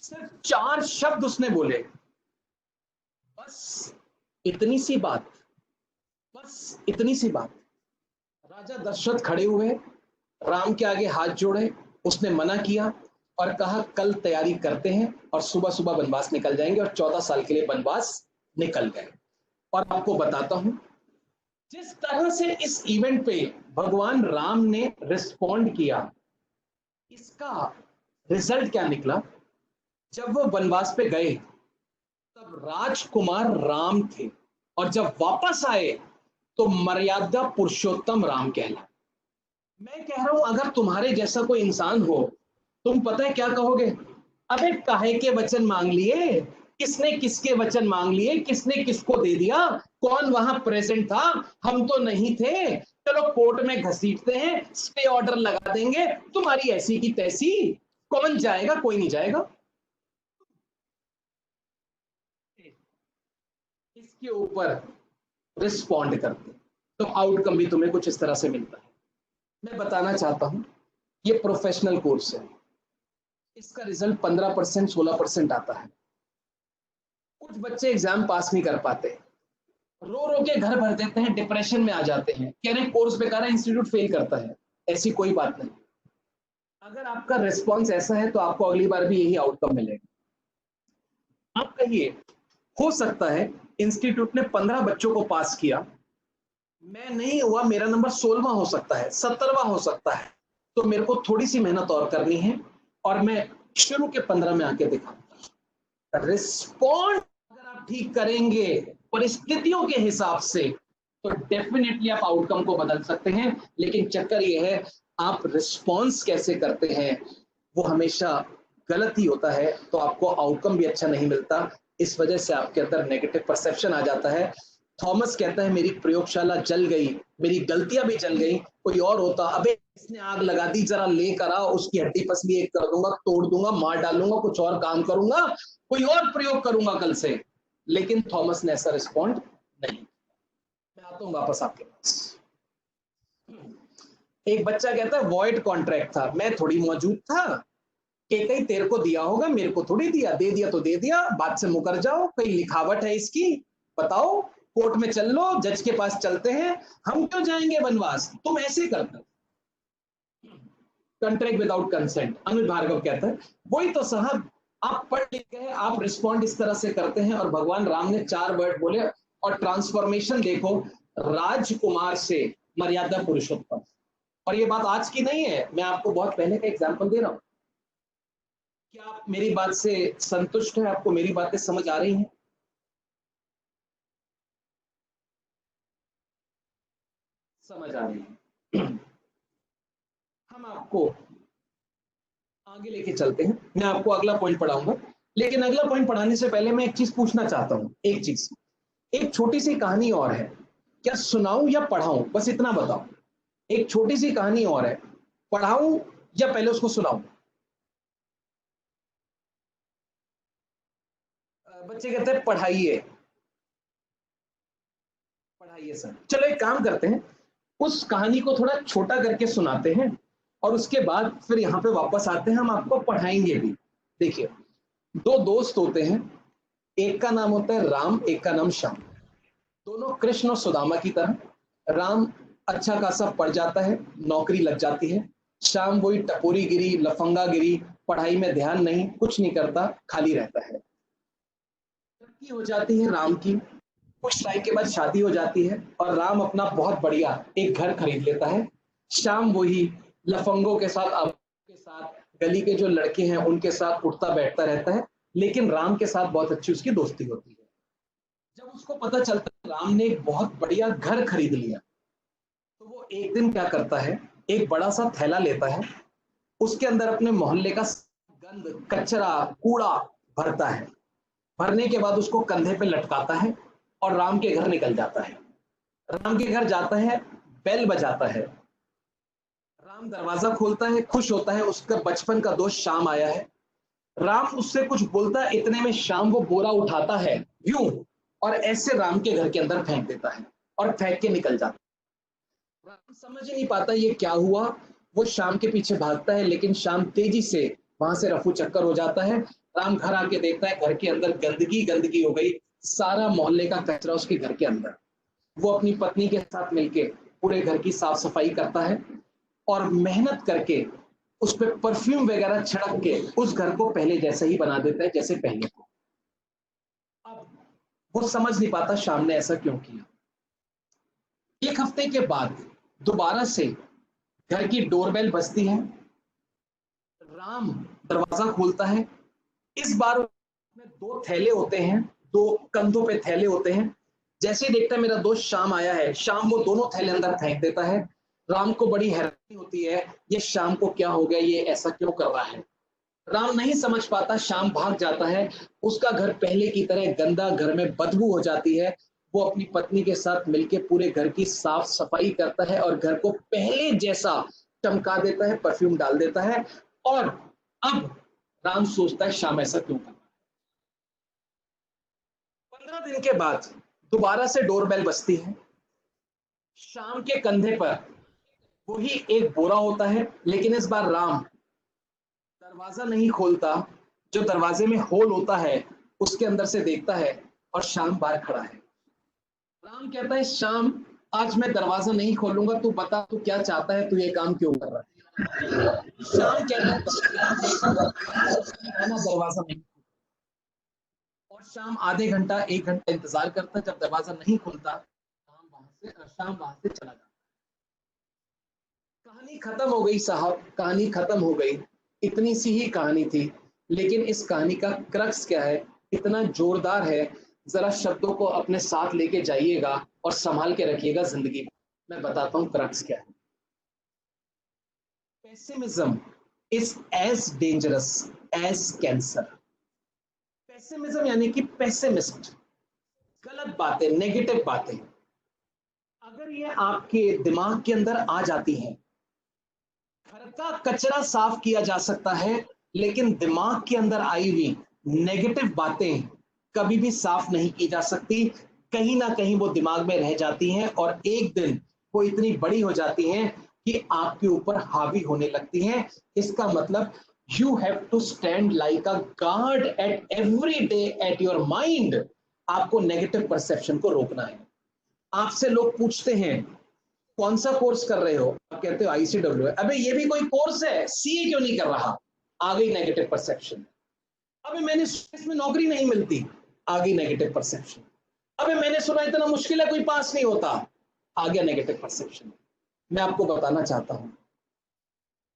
सिर्फ 4 शब्द उसने बोले, बस इतनी सी बात, बस इतनी सी बात। राजा दशरथ खड़े हुए, राम के आगे हाथ जोड़े, उसने मना किया और कहा, कल तैयारी करते हैं और सुबह सुबह वनवास निकल जाएंगे, और 14 साल के लिए वनवास निकल गए। और आपको बताता हूं, जिस तरह से इस इवेंट पे भगवान राम ने रिस्पॉन्ड किया, इसका रिजल्ट क्या निकला? जब वो वनवास पे गए तब राजकुमार राम थे, और जब वापस आए तो मर्यादा पुरुषोत्तम राम कहला। मैं कह रहा हूं, अगर तुम्हारे जैसा कोई इंसान हो, तुम पता है क्या कहोगे? अबे काहे के वचन मांग लिए, किसने किसके वचन मांग लिए, किसने किसको दे दिया, कौन वहां प्रेजेंट था, हम तो नहीं थे, चलो कोर्ट में घसीटते हैं, स्टे ऑर्डर लगा देंगे, तुम्हारी ऐसी की तैसी, कौन जाएगा? कोई नहीं जाएगा। इसके ऊपर रिस्पॉन्ड करते तो आउटकम भी तुम्हें कुछ इस तरह से मिलता है। मैं बताना चाहता हूं, ये प्रोफेशनल कोर्स है, इसका रिजल्ट 15% 16% आता है। कुछ बच्चे एग्जाम पास नहीं कर पाते, रो रो के घर भर देते हैं, डिप्रेशन में आ जाते हैं, कह रहे हैं कोर्स बेकार है, इंस्टीट्यूट फेल करता है। ऐसी कोई बात नहीं। अगर आपका रिस्पॉन्स ऐसा है तो आपको अगली बार भी यही आउटकम मिलेगा। आप कहिए, हो सकता है इंस्टीट्यूट ने 15 बच्चों को पास किया, मैं नहीं हुआ, मेरा नंबर 16वां हो सकता है, 17वां हो सकता है, तो मेरे को थोड़ी सी मेहनत और करनी है और मैं शुरू के 15 में आके दिखाऊंगा। रिस्पॉन्ड अगर आप ठीक करेंगे परिस्थितियों के हिसाब से, तो डेफिनेटली आप आउटकम को बदल सकते हैं। लेकिन चक्कर ये है, आप रिस्पॉन्स कैसे करते हैं वो हमेशा गलत ही होता है, तो आपको आउटकम भी अच्छा नहीं मिलता। इस वजह से आपके अंदर नेगेटिव परसेप्शन आ जाता है। थॉमस कहता है, मेरी प्रयोगशाला जल गई, मेरी गलतियां भी जल गई, कोई और होता, अबे इसने आग लगा दी, जरा लेकर आओ, उसकी हड्डी पसली एक कर दूंगा, तोड़ दूंगा, मार डालूंगा, कुछ और काम करूंगा, कोई और प्रयोग करूंगा कल से। लेकिन थॉमस ने ऐसा रिस्पॉन्ड नहीं। मैं आता हूं वापस आपके पास। एक बच्चा कहता है, वॉइड कॉन्ट्रैक्ट था, मैं थोड़ी मौजूद था, कहीं तेरे को दिया होगा, मेरे को थोड़ी दिया, दे दिया तो दे दिया, बात से मुकर जाओ, कई लिखावट है इसकी, बताओ, कोर्ट में चल लो, जज के पास चलते हैं, हम क्यों जाएंगे वनवास, तुम ऐसे करते हो। कॉन्ट्रैक्ट विदाउट कंसेंट, अनुज भार्गव कहता है, वही तो साहब, आप पढ़ लिख गए, आप रिस्पॉन्ड इस तरह से करते हैं, और भगवान राम ने 4 वर्ड बोले और ट्रांसफॉर्मेशन देखो, राजकुमार से मर्यादा पुरुषोत्तम। और ये बात आज की नहीं है, मैं आपको बहुत पहले का एग्जाम्पल दे रहा हूं। क्या आप मेरी बात से संतुष्ट हैं? आपको मेरी बातें समझ आ रही हैं? समझ आ रही है। हम आपको आगे लेके चलते हैं, मैं आपको अगला पॉइंट पढ़ाऊंगा, लेकिन अगला पॉइंट पढ़ाने से पहले मैं एक चीज पूछना चाहता हूं। एक चीज, एक छोटी सी कहानी और है, क्या सुनाऊं या पढ़ाऊं? बस इतना बताओ। एक छोटी सी कहानी और है, पढ़ाऊं या पहले उसको सुनाऊं? बच्चे कहते हैं पढ़ाइए, पढ़ाइए सर। चलो एक काम करते हैं, उस कहानी को थोड़ा छोटा करके सुनाते हैं और उसके बाद फिर यहाँ पे वापस आते हैं, हम आपको पढ़ाएंगे भी। देखिए, 2 दोस्त होते हैं, एक का नाम होता है राम, एक का नाम श्याम, दोनों कृष्ण और सुदामा की तरह। राम अच्छा खासा पढ़ जाता है, नौकरी लग जाती है, शाम वही टपोरीगिरी, लफंगागिरी, पढ़ाई में ध्यान नहीं, कुछ नहीं करता, खाली रहता है। तरक्की हो जाती है राम की, कुछ टाइम के बाद शादी हो जाती है और राम अपना बहुत बढ़िया एक घर खरीद लेता है। शाम वही लफंगों के साथ, अब के साथ, गली के जो लड़के हैं उनके साथ उठता बैठता रहता है, लेकिन राम के साथ बहुत अच्छी उसकी दोस्ती होती है। जब उसको पता चलता है राम ने एक बहुत बढ़िया घर खरीद लिया, तो वो एक दिन क्या करता है, एक बड़ा सा थैला लेता है, उसके अंदर अपने मोहल्ले का गंद, कचरा, कूड़ा भरता है। भरने के बाद उसको कंधे पे लटकाता है और राम के घर निकल जाता है। राम के घर जाता है, बेल बजाता है, राम दरवाजा खोलता है, खुश होता है, उसका बचपन का दोस्त श्याम आया है। राम उससे कुछ बोलता है, इतने में श्याम वो बोरा उठाता है यूं, और ऐसे राम के घर के अंदर फेंक देता है और फेंक के निकल जाता है। राम समझ ही नहीं पाता ये क्या हुआ, वो श्याम के पीछे भागता है, लेकिन श्याम तेजी से वहां से रफू चक्कर हो जाता है। राम घर आके देखता है घर के अंदर गंदगी गंदगी हो गई, सारा मोहल्ले का कचरा उसके घर के अंदर। वो अपनी पत्नी के साथ मिलके पूरे घर की साफ सफाई करता है और मेहनत करके उस पर परफ्यूम वगैरह छिड़क के उस घर को पहले जैसा ही बना देता है जैसे पहले को। अब वो समझ नहीं पाता श्याम ने ऐसा क्यों किया। एक हफ्ते के बाद दोबारा से घर की डोरबेल बजती है, राम दरवाजा खोलता है। इस बार में दो थैले होते हैं, दो कंधों पे थैले होते हैं। जैसे ही देखता है मेरा दोस्त श्याम आया है, श्याम वो दोनों थैले अंदर फेंक देता है। राम को बड़ी हैरानी होती है, ये श्याम को क्या हो गया, ये ऐसा क्यों कर रहा है। राम नहीं समझ पाता, शाम भाग जाता है। उसका घर पहले की तरह गंदा, घर में बदबू हो जाती है। वो अपनी पत्नी के साथ मिलकर पूरे घर की साफ सफाई करता है और घर को पहले जैसा चमका देता है, परफ्यूम डाल देता है। और अब राम सोचता है श्याम ऐसा क्यों कर। 15 दिन के बाद दोबारा से डोरबेल बजती है। श्याम के कंधे पर वही एक बोरा होता है, लेकिन इस बार राम दरवाजा नहीं खोलता, जो दरवाजे में होल होता है उसके अंदर से देखता है और श्याम बाहर खड़ा है। राम कहता है श्याम, आज मैं दरवाजा नहीं खोलूंगा, तू बता तू क्या चाहता है, तू ये काम क्यों कर रहा है। श्याम कहता है दरवाजा नहीं। और शाम आधे घंटा एक घंटा इंतजार करता है, जब दरवाजा नहीं खुलता शाम वहां से चला जाता। कहानी खत्म हो गई साहब, कहानी खत्म हो गई। इतनी सी ही कहानी थी, लेकिन इस कहानी का क्रक्स क्या है, इतना जोरदार है। जरा शब्दों को अपने साथ लेके जाइएगा और संभाल के रखिएगा जिंदगी। मैं बताता हूँ क्रक्स क्या है। Pessimism is as dangerous as cancer. Pessimism यानी कि पेसिमिस्ट, गलत बातें, नेगेटिव बातें, अगर ये आपके दिमाग के अंदर आ जाती हैं, घर का कचरा साफ किया जा सकता है, लेकिन दिमाग के अंदर आई हुई नेगेटिव बातें कभी भी साफ नहीं की जा सकती। कहीं ना कहीं वो दिमाग में रह जाती हैं और एक दिन वो इतनी बड़ी हो जाती हैं कि आपके ऊपर हावी होने लगती हैं। इसका मतलब you have to stand like a guard at every day at your mind. आपको नेगेटिव परसेप्शन को रोकना है। आपसे लोग पूछते हैं कौन सा कोर्स कर रहे हो, आप कहते हो आईसीडब्ल्यू है। अबे ये भी कोई कोर्स है, सीए क्यों नहीं कर रहा, आ गई नेगेटिव परसेप्शन। अबे मैंने इसमें नौकरी नहीं मिलती, आ गई नेगेटिव परसेप्शन। अबे मैंने सुना इतना मुश्किल है कोई पास नहीं होता, आ गया नेगेटिव परसेप्शन। मैं आपको बताना चाहता हूं,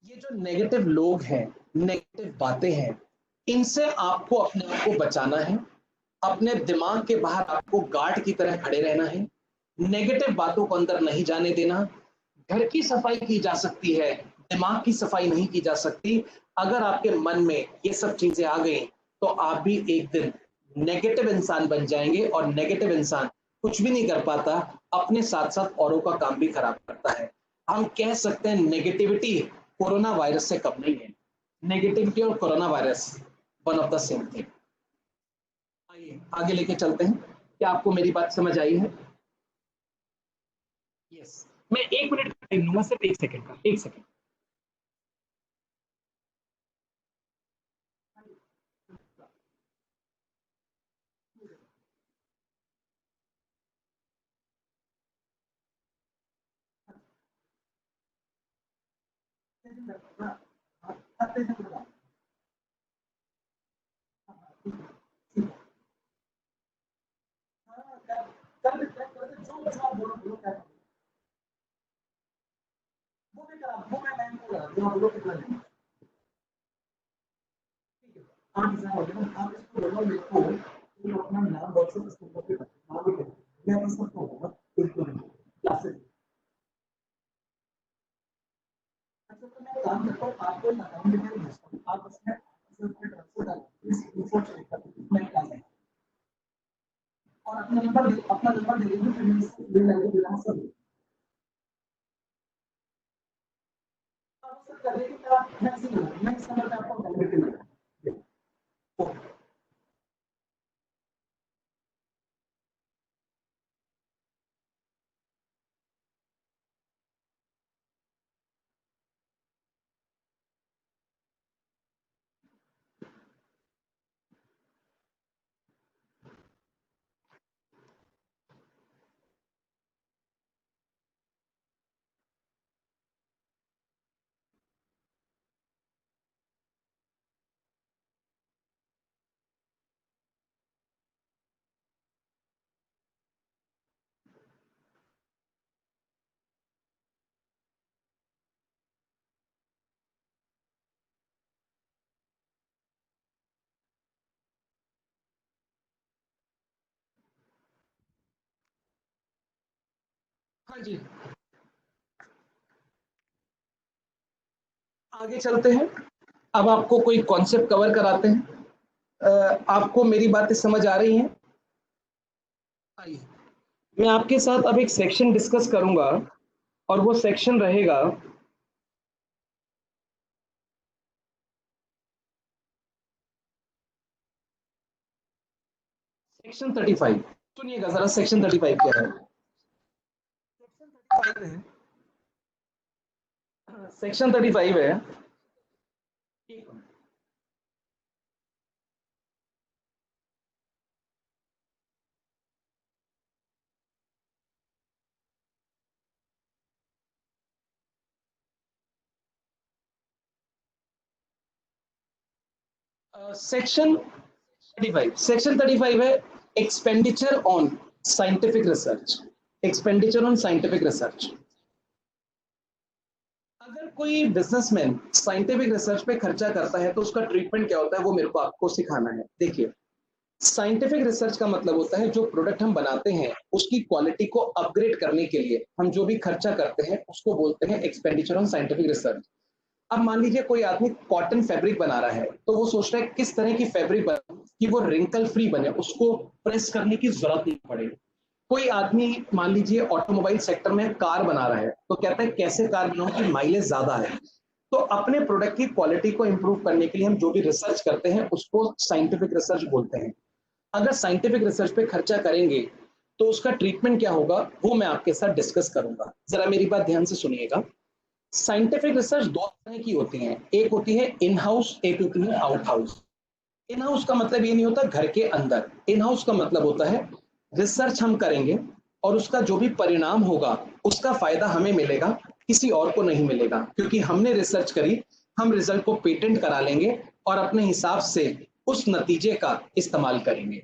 ये जो नेगेटिव लोग हैं, नेगेटिव बातें हैं, इनसे आपको अपने आप को बचाना है। अपने दिमाग के बाहर आपको गार्ड की तरह खड़े रहना है। नेगेटिव बातों को अंदर नहीं जाने देना। घर की सफाई की जा सकती है, दिमाग की सफाई नहीं की जा सकती। अगर आपके मन में ये सब चीजें आ गई तो आप भी एक दिन नेगेटिव इंसान बन जाएंगे, और नेगेटिव इंसान कुछ भी नहीं कर पाता, अपने साथ साथ औरों का काम भी खराब करता है। हम कह सकते हैं नेगेटिविटी कोरोना वायरस से कम नहीं है। नेगेटिविटी और corona virus one of the same thing. आइए आगे लेके चलते हैं। क्या आपको मेरी बात समझ आई है? यस। मैं 1 मिनट का टाइम लूंगा, सिर्फ 1 सेकंड का, 1 सेकंड। हाँ जी, आगे चलते हैं। अब आपको कोई कॉन्सेप्ट कवर कराते हैं। आपको मेरी बातें समझ आ रही हैं? आइए, मैं आपके साथ अब एक सेक्शन डिस्कस करूंगा और वो सेक्शन रहेगा सेक्शन 35। सुनिएगा जरा, सेक्शन 35 क्या है। सेक्शन 35 है। सेक्शन 35, सेक्शन 35 है expenditure on scientific research. Expenditure on scientific research. अगर कोई बिजनेसमैन साइंटिफिक रिसर्च पे खर्चा करता है तो उसका ट्रीटमेंट क्या होता है, वो मेरे को आपको सिखाना है। देखिए, साइंटिफिक रिसर्च का मतलब होता है जो प्रोडक्ट हम बनाते हैं उसकी क्वालिटी को अपग्रेड करने के लिए हम जो भी खर्चा करते हैं उसको बोलते हैं एक्सपेंडिचर ऑन साइंटिफिक रिसर्च। अब मान लीजिए कोई आदमी कॉटन फैब्रिक बना रहा है तो वो सोच रहा है किस तरह की फैब्रिक बने कि वो रिंकल फ्री बने, उसको प्रेस करने की जरूरत नहीं पड़े। कोई आदमी मान लीजिए ऑटोमोबाइल सेक्टर में कार बना रहा है तो कहता है कैसे कार बनाऊं कि माइलेज ज्यादा है। तो अपने प्रोडक्ट की क्वालिटी को इंप्रूव करने के लिए हम जो भी रिसर्च करते हैं उसको साइंटिफिक रिसर्च बोलते हैं। अगर साइंटिफिक रिसर्च पे खर्चा करेंगे तो उसका ट्रीटमेंट क्या होगा वो मैं आपके साथ डिस्कस करूंगा। जरा मेरी बात ध्यान से सुनिएगा। साइंटिफिक रिसर्च दो तरह की होती है, एक होती है इन हाउस, एक होती है आउट हाउस। इन हाउस का मतलब ये नहीं होता घर के अंदर। इन हाउस का मतलब होता है रिसर्च हम करेंगे और उसका जो भी परिणाम होगा उसका फायदा हमें मिलेगा, किसी और को नहीं मिलेगा, क्योंकि हमने रिसर्च करी। हम रिजल्ट को पेटेंट करा लेंगे और अपने हिसाब से उस नतीजे का इस्तेमाल करेंगे।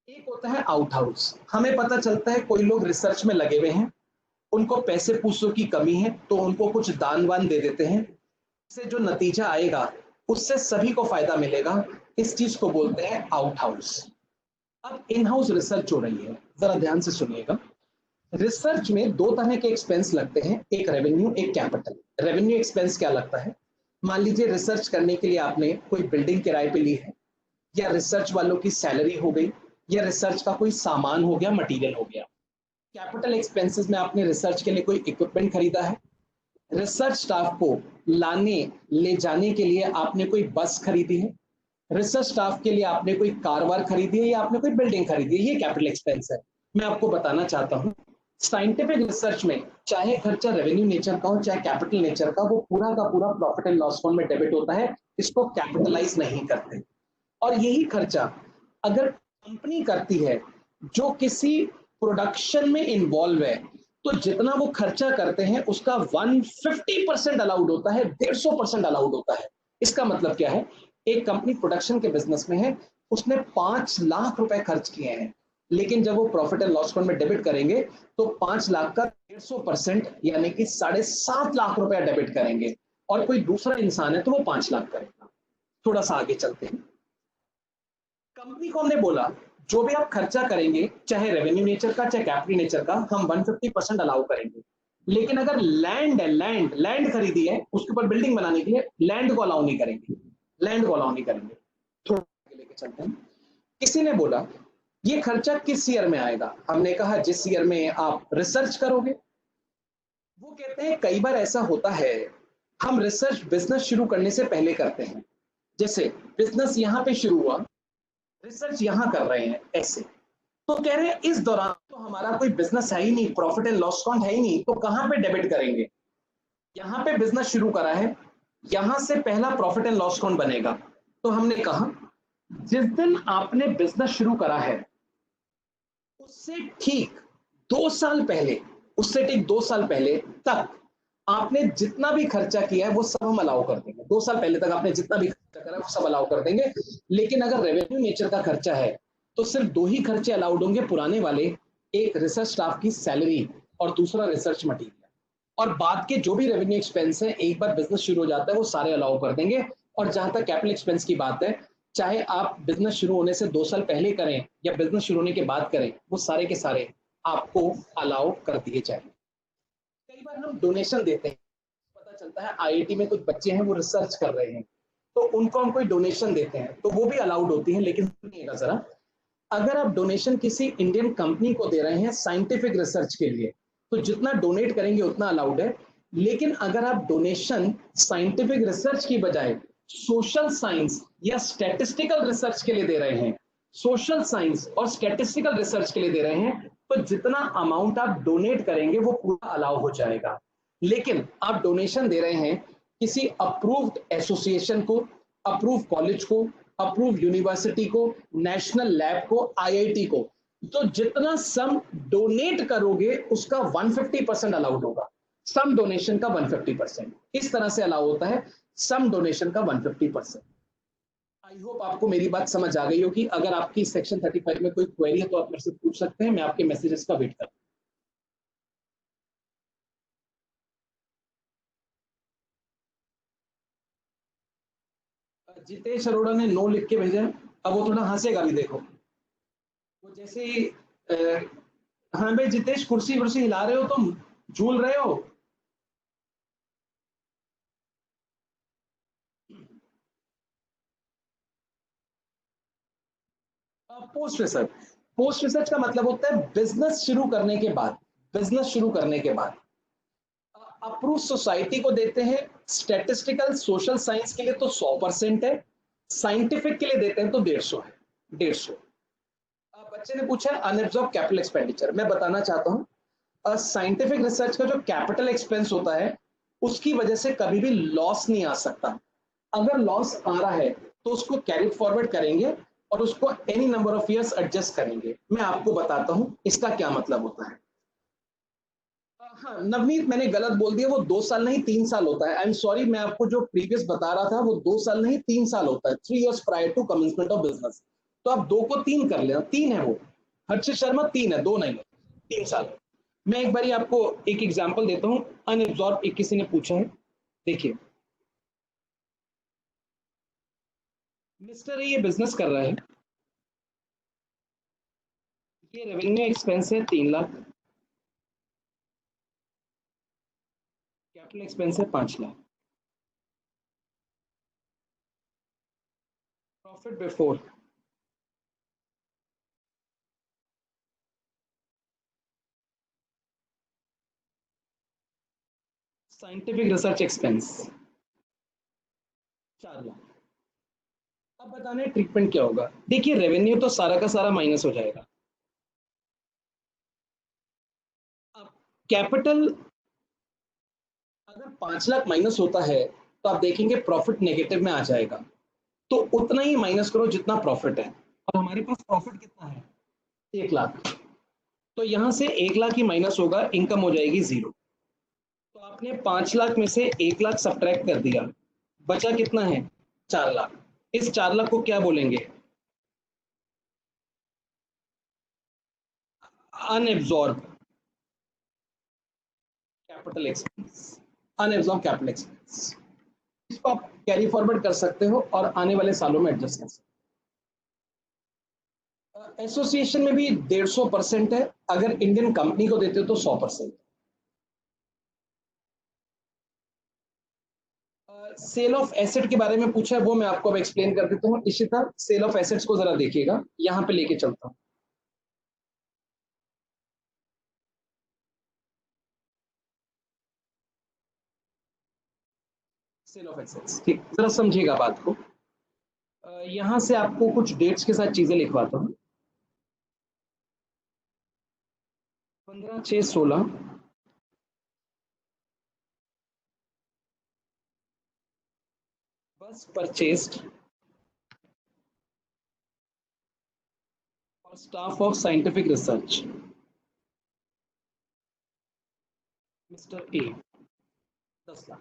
एक होता है आउट हाउस। हमें पता चलता है कोई लोग रिसर्च में लगे हुए हैं, उनको पैसे पूसों की कमी है तो उनको कुछ दान वान दे देते हैं, इससे जो नतीजा आएगा उससे सभी को फायदा मिलेगा। इस चीज को बोलते हैं आउट हाउस। अब इन हाउस रिसर्च हो रही है, जरा ध्यान से सुनिएगा। रिसर्च में दो तरह के एक्सपेंस लगते हैं, एक रेवेन्यू, एक कैपिटल। रेवेन्यू एक्सपेंस क्या लगता है, मान लीजिए रिसर्च करने के लिए आपने कोई बिल्डिंग किराए पे ली है, या रिसर्च वालों की सैलरी हो गई, या रिसर्च का कोई सामान हो गया, मटेरियल हो गया। कैपिटल एक्सपेंसेस में आपने रिसर्च के लिए कोई इक्विपमेंट खरीदा है, रिसर्च स्टाफ को लाने ले जाने के लिए आपने कोई बस खरीदी है, रिसर्च स्टाफ के लिए आपने कोई कार वार खरीदी है, या आपने कोई बिल्डिंग खरीदी है, ये कैपिटल एक्सपेंस है। मैं आपको बताना चाहता हूं साइंटिफिक रिसर्च में चाहे खर्चा रेवेन्यू नेचर का हो चाहे कैपिटल नेचर का, वो पूरा का पूरा प्रॉफिट एंड लॉस अकाउंट में डेबिट होता है, इसको कैपिटलाइज नहीं करते। और यही खर्चा अगर कंपनी करती है जो किसी प्रोडक्शन में इन्वॉल्व है तो जितना वो खर्चा करते हैं उसका 150% अलाउड होता है, 150% अलाउड होता है। इसका मतलब क्या है, एक कंपनी प्रोडक्शन के बिजनेस में है, उसने 5 लाख रुपए खर्च किए हैं, लेकिन जब वो प्रॉफिट एंड लॉस अकाउंट में डेबिट करेंगे तो 5 लाख का 150% यानी कि 7.5 लाख रुपया डेबिट करेंगे, और कोई दूसरा इंसान है तो वो 5 लाख करेगा। थोड़ा सा आगे चलते हैं। कंपनी को हमने बोला जो भी आप खर्चा करेंगे, चाहे रेवेन्यू नेचर का चाहे कैपिटल नेचर का, हम 150% अलाउ करेंगे। लेकिन अगर लैंड है, लैंड खरीदी है, उसके ऊपर बिल्डिंग बनाने के लिए लैंड को अलाउ नहीं करेंगे, लैंड को अलाउ नहीं करेंगे। थोड़ा आगे लेके चलते हैं। किसी ने बोला ये खर्चा किस ईयर में आएगा, हमने कहा जिस ईयर में आप रिसर्च करोगे। वो कहते हैं कई बार ऐसा होता है, हम रिसर्च बिजनेस शुरू करने से पहले करते हैं। जैसे बिजनेस यहां पे शुरू हुआ, रिसर्च यहां कर रहे हैं ऐसे, तो कह रहे हैं इस दौरान तो हमारा कोई बिजनेस है ही नहीं, प्रॉफिट एंड लॉस अकाउंट है ही नहीं, तो कहां पे डेबिट करेंगे। यहां पे बिजनेस शुरू करा है, यहां से पहला प्रॉफिट एंड लॉस अकाउंट बनेगा। तो हमने कहा जिस दिन आपने बिजनेस शुरू करा है उससे ठीक 2 साल पहले, उससे ठीक 2 साल पहले तक आपने जितना भी खर्चा किया है वो सब हम अलाउ कर देंगे। 2 साल पहले तक आपने जितना भी खर्चा करा है वो सब अलाउ कर देंगे। लेकिन अगर रेवेन्यू नेचर का खर्चा है तो सिर्फ 2 ही खर्चे अलाउड होंगे पुराने वाले, एक रिसर्च स्टाफ की सैलरी और दूसरा रिसर्च मटेरियल। और बाद के जो भी रेवेन्यू एक्सपेंस है एक बार बिजनेस शुरू हो जाता है वो सारे अलाउ कर देंगे। और जहां तक कैपिटल एक्सपेंस की बात है, चाहे आप बिजनेस शुरू होने से 2 साल पहले करें या बिजनेस शुरू होने के बाद करें, वो सारे के सारे आपको अलाउ कर दिए जाएंगे। कई बार हम डोनेशन देते हैं, पता चलता है आईआईटी में कुछ बच्चे हैं वो रिसर्च कर रहे हैं, तो उनको हम कोई डोनेशन देते हैं तो वो भी अलाउड होती है। लेकिन सुनिएगा जरा, अगर आप डोनेशन किसी इंडियन कंपनी को दे रहे हैं साइंटिफिक रिसर्च के लिए, तो जितना डोनेट करेंगे उतना अलाउड है। लेकिन अगर आप डोनेशन साइंटिफिक रिसर्च की बजाय सोशल साइंस या स्टैटिस्टिकल रिसर्च के लिए दे रहे हैं, सोशल साइंस और स्टैटिस्टिकल रिसर्च के लिए दे रहे हैं, तो जितना अमाउंट आप डोनेट करेंगे वो पूरा अलाउ हो जाएगा। लेकिन आप डोनेशन दे रहे हैं किसी अप्रूव्ड एसोसिएशन को, अप्रूव कॉलेज को, अप्रूव यूनिवर्सिटी को, नेशनल लैब को, आईआईटी को, तो जितना सम डोनेट करोगे उसका 150% अलाउड होगा। सम डोनेशन का 150%, इस तरह से अलाउ होता है, सम डोनेशन का 150%। आई होप आपको मेरी बात समझ आ गई होगी। अगर आपकी सेक्शन 35 में कोई क्वेरी है तो आप मेरे से पूछ सकते हैं, मैं आपके मैसेजेस का वेट कर। जितेश अरोड़ा ने नो लिख के भेजा है, अब वो थोड़ा हंसेगा भी, देखो वो जैसे ही हाँ भाई जितेश, कुर्सी वुर्सी हिला रहे हो तुम, झूल रहे हो। पोस्ट रिसर्च, पोस्ट रिसर्च का मतलब होता है बिजनेस शुरू करने के बाद, बिजनेस शुरू करने के बाद अप्रूव सोसाइटी को देते हैं। स्टैटिस्टिकल सोशल साइंस के लिए तो 100% है, साइंटिफिक के लिए देते हैं तो 150 है, 150। बच्चे ने पूछा है अनएब्जॉर्ब कैपिटल एक्सपेंडिचर, मैं बताना चाहता हूं साइंटिफिक रिसर्च का जो कैपिटल एक्सपेंस होता है उसकी वजह से कभी भी लॉस नहीं आ सकता। अगर लॉस आ रहा है तो उसको कैरी फॉरवर्ड करेंगे और उसको any number of years adjust करेंगे। मैं आपको बताता हूं इसका क्या मतलब होता है। हाँ नवनीत, मैंने गलत बोल दिया, वो 2 साल नहीं 3 साल होता है। आई एम सॉरी, मैं आपको जो प्रीवियस बता रहा था वो 2 साल नहीं 3 साल होता है, 3 years prior to commencement of business. तो आप 2 को 3 कर लेना, 3 है वो। हर्षित शर्मा 3 है, 2 नहीं है, 3 साल। मैं एक बार आपको एक एग्जाम्पल देता हूं। अनएब्जॉर्ब एक किसी ने पूछा है, देखिए मिस्टर ये बिजनेस कर रहा है, ये रेवेन्यू एक्सपेंस है 3 लाख, कैपिटल एक्सपेंस है 5 lakh, profit before scientific research expense 4 lakh. अब बताने ट्रीटमेंट क्या होगा। देखिए रेवेन्यू तो सारा का सारा माइनस हो जाएगा। अब कैपिटल अगर 5 लाख माइनस होता है तो आप देखेंगे प्रॉफिट नेगेटिव में आ जाएगा, तो उतना ही माइनस करो जितना प्रॉफिट है। और हमारे पास प्रॉफिट कितना है, 1 लाख। तो यहां से 1 लाख ही माइनस होगा, इनकम हो जाएगी 0। तो आपने 5 लाख में से 1 लाख सब्ट्रैक्ट कर दिया, बचा कितना है? 4 लाख। इस 4 लाख को क्या बोलेंगे? Unabsorbed capital expense. Unabsorbed capital expense, इसको आप कैरी फॉरवर्ड कर सकते हो और आने वाले सालों में एडजस्ट कर सकते हो। एसोसिएशन में भी 150% है, अगर इंडियन कंपनी को देते हो तो 100%। सेल ऑफ एसेट के बारे में पूछा है, वो मैं आपको अब एक्सप्लेन कर देता हूँ। इशिता, सेल ऑफ एसेट्स को जरा देखिएगा, यहां पे लेके चलता हूं। सेल ऑफ एसेट्स, ठीक, जरा समझिएगा बात को। यहां से आपको कुछ डेट्स के साथ चीजें लिखवाता हूं। 15/6/16, बस परचेस्ड और staff of scientific research, mister A, 10 lakh.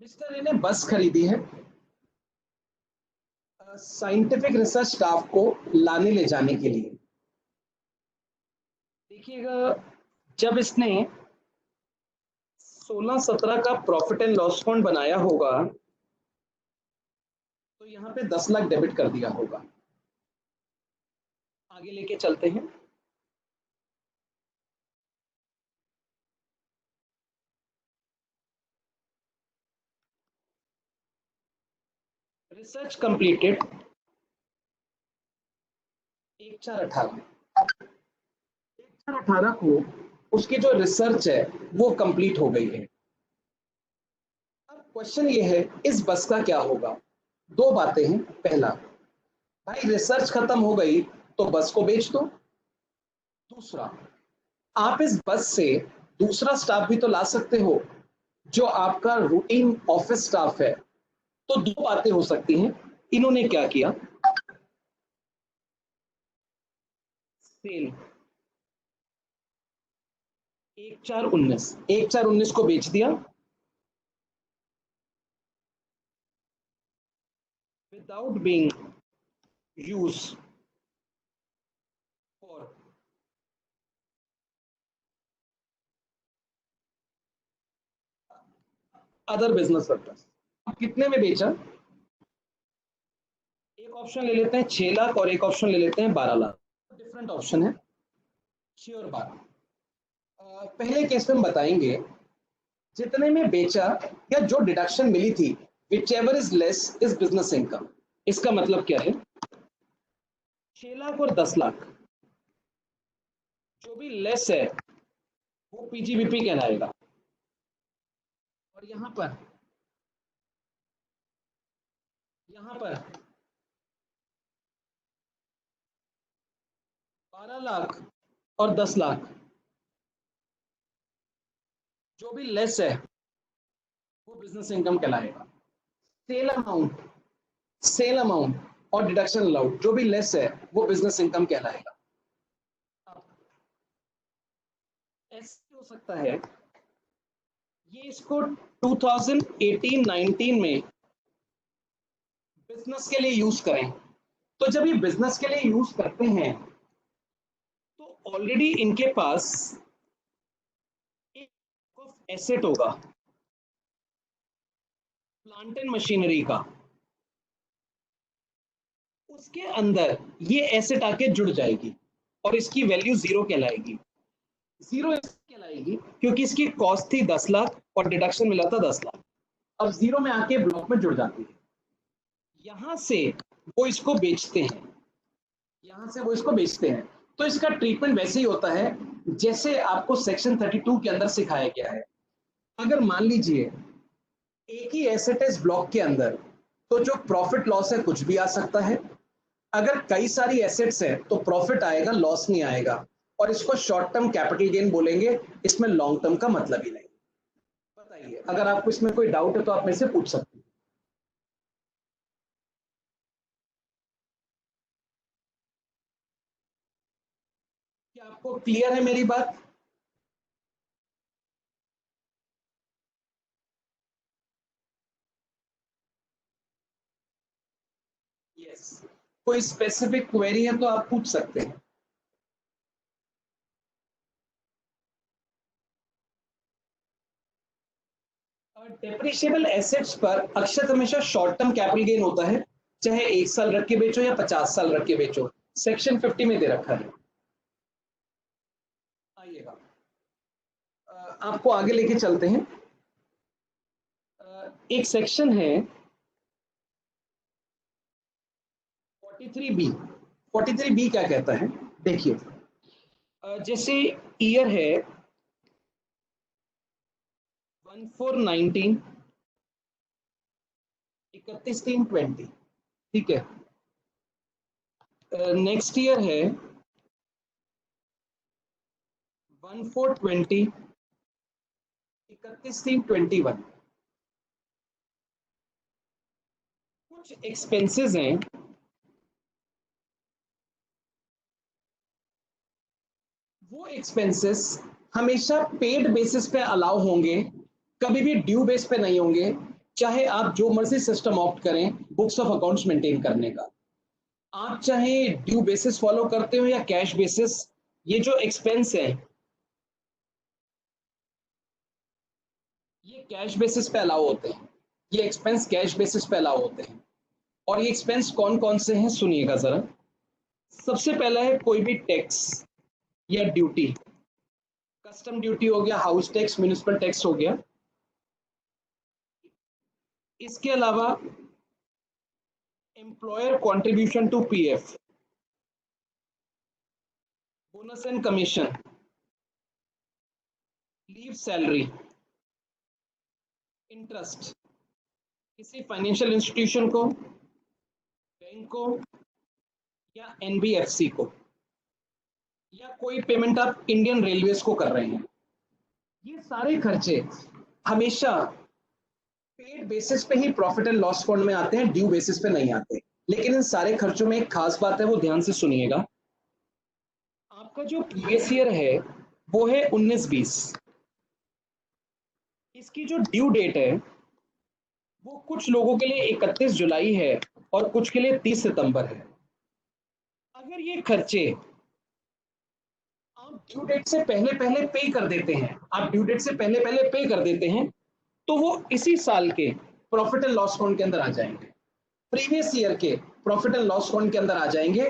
Mister A ने बस खरीदी है साइंटिफिक रिसर्च स्टाफ को लाने ले जाने के लिए। देखिएगा, जब इसने 16-17 का प्रॉफिट एंड लॉस अकाउंट बनाया होगा तो यहां पे 10 लाख डेबिट कर दिया होगा। आगे लेके चलते हैं। रिसर्च कंप्लीटेड 1/4/18, 1/4/18 को उसकी जो रिसर्च है वो कंप्लीट हो गई है। अब क्वेश्चन ये है, इस बस का क्या होगा? दो बातें हैं। पहला, भाई रिसर्च खत्म हो गई तो बस को बेच दो। दूसरा, आप इस बस से दूसरा स्टाफ भी तो ला सकते हो जो आपका रूटीन ऑफिस स्टाफ है। तो दो बातें हो सकती हैं। इन्होंने क्या किया, सेल 1/4/19 को बेच दिया without being use for other business purpose. कितने में बेचा? एक ऑप्शन ले लेते हैं 6 लाख और एक ऑप्शन ले लेते हैं 12 लाख। डिफरेंट ऑप्शन है 6 और 12। पहले केस में हम बताएंगे जितने में बेचा या जो डिडक्शन मिली थी, which ever is less is business income. इसका मतलब क्या है? 6 लाख और 10 लाख जो भी लेस है वो पीजीबीपी कहलाएगा। और यहां पर 12 लाख और 10 लाख जो भी लेस है वो बिजनेस इनकम कहलाएगा। सेल अमाउंट और डिडक्शन अलाउड जो भी लेस है वो बिजनेस इनकम कहलाएगा। ऐसे हो सकता है ये इसको 2018-19 में बिजनेस के लिए यूज करें। तो जब ये बिजनेस के लिए यूज करते हैं तो ऑलरेडी इनके पास एक एसेट होगा प्लांट एंड मशीनरी का, उसके अंदर ये एसेट आके जुड़ जाएगी और इसकी वैल्यू 0 कहलाएगी। 0 कहलाएगी क्योंकि इसकी कॉस्ट थी 10 लाख और डिडक्शन मिला था 10 लाख। अब 0 में आके ब्लॉक में जुड़ जाती है। यहां से वो इसको बेचते हैं, तो इसका ट्रीटमेंट वैसे ही होता है जैसे आपको सेक्शन 32 के अंदर सिखाया गया है। अगर मान लीजिए एक ही एसेट है इस ब्लॉक के अंदर, तो जो प्रॉफिट लॉस है कुछ भी आ सकता है। अगर कई सारी एसेट्स है तो प्रॉफिट आएगा, लॉस नहीं आएगा। और इसको शॉर्ट टर्म कैपिटल गेन बोलेंगे, इसमें लॉन्ग टर्म का मतलब ही नहीं। बताइए, अगर आपको इसमें कोई डाउट है तो आप मेरे से पूछ सकते हैं। क्या आपको क्लियर है मेरी बात? यस, कोई स्पेसिफिक क्वेरी है तो आप पूछ सकते हैं। डेप्रिशिएबल एसेट्स पर अक्षर हमेशा शॉर्ट टर्म कैपिटल गेन होता है, चाहे 1 साल रख के बेचो या 50 साल रख के बेचो। सेक्शन 50 में दे रखा है। आइएगा, आपको आगे लेके चलते हैं। एक सेक्शन है 43B। 43B क्या कहता है, देखिए। जैसे ईयर है 1419, 31/3/20, ठीक है। नेक्स्ट ईयर है 1420, 31/3/21। कुछ एक्सपेंसेस हैं वो एक्सपेंसेस हमेशा पेड बेसिस पे अलाउ होंगे, कभी भी ड्यू बेस पे नहीं होंगे, चाहे आप जो मर्जी सिस्टम ऑप्ट करें बुक्स ऑफ अकाउंट्स मेंटेन करने का। आप चाहे ड्यू बेसिस फॉलो करते हो या कैश बेसिस, ये जो एक्सपेंस है ये कैश बेसिस पे अलाउ होते हैं। ये एक्सपेंस कैश बेसिस पे अलाउ होते हैं। और ये एक्सपेंस कौन कौन से हैं सुनिएगा जरा। सबसे पहला है कोई भी टैक्स या ड्यूटी, कस्टम ड्यूटी हो गया, हाउस टैक्स, म्युनिसिपल टैक्स हो गया। इसके अलावा employer contribution to PF, bonus and commission, leave salary, interest किसी फाइनेंशियल इंस्टीट्यूशन को, बैंक को या एनबीएफसी को, या कोई पेमेंट आप इंडियन रेलवेज को कर रहे हैं। ये सारे खर्चे हमेशा पेड बेसिस पे ही प्रॉफिट एंड लॉस अकाउंट में आते हैं, ड्यू बेसिस पे नहीं आते। लेकिन इन सारे खर्चों में एक खास बात है, वो ध्यान से सुनिएगा। आपका जो प्रीवियस ईयर है वो है 19-20, इसकी जो ड्यू डेट है वो कुछ लोगों के लिए 31 जुलाई है और कुछ के लिए 30 सितंबर है। अगर ये खर्चे आप ड्यू डेट से पहले पहले पे कर देते हैं, आप ड्यू डेट से पहले पहले पे कर देते हैं, तो वो इसी साल के प्रॉफिट एंड लॉस अकाउंट के अंदर आ जाएंगे, प्रीवियस ईयर के प्रॉफिट एंड लॉस अकाउंट के अंदर आ जाएंगे।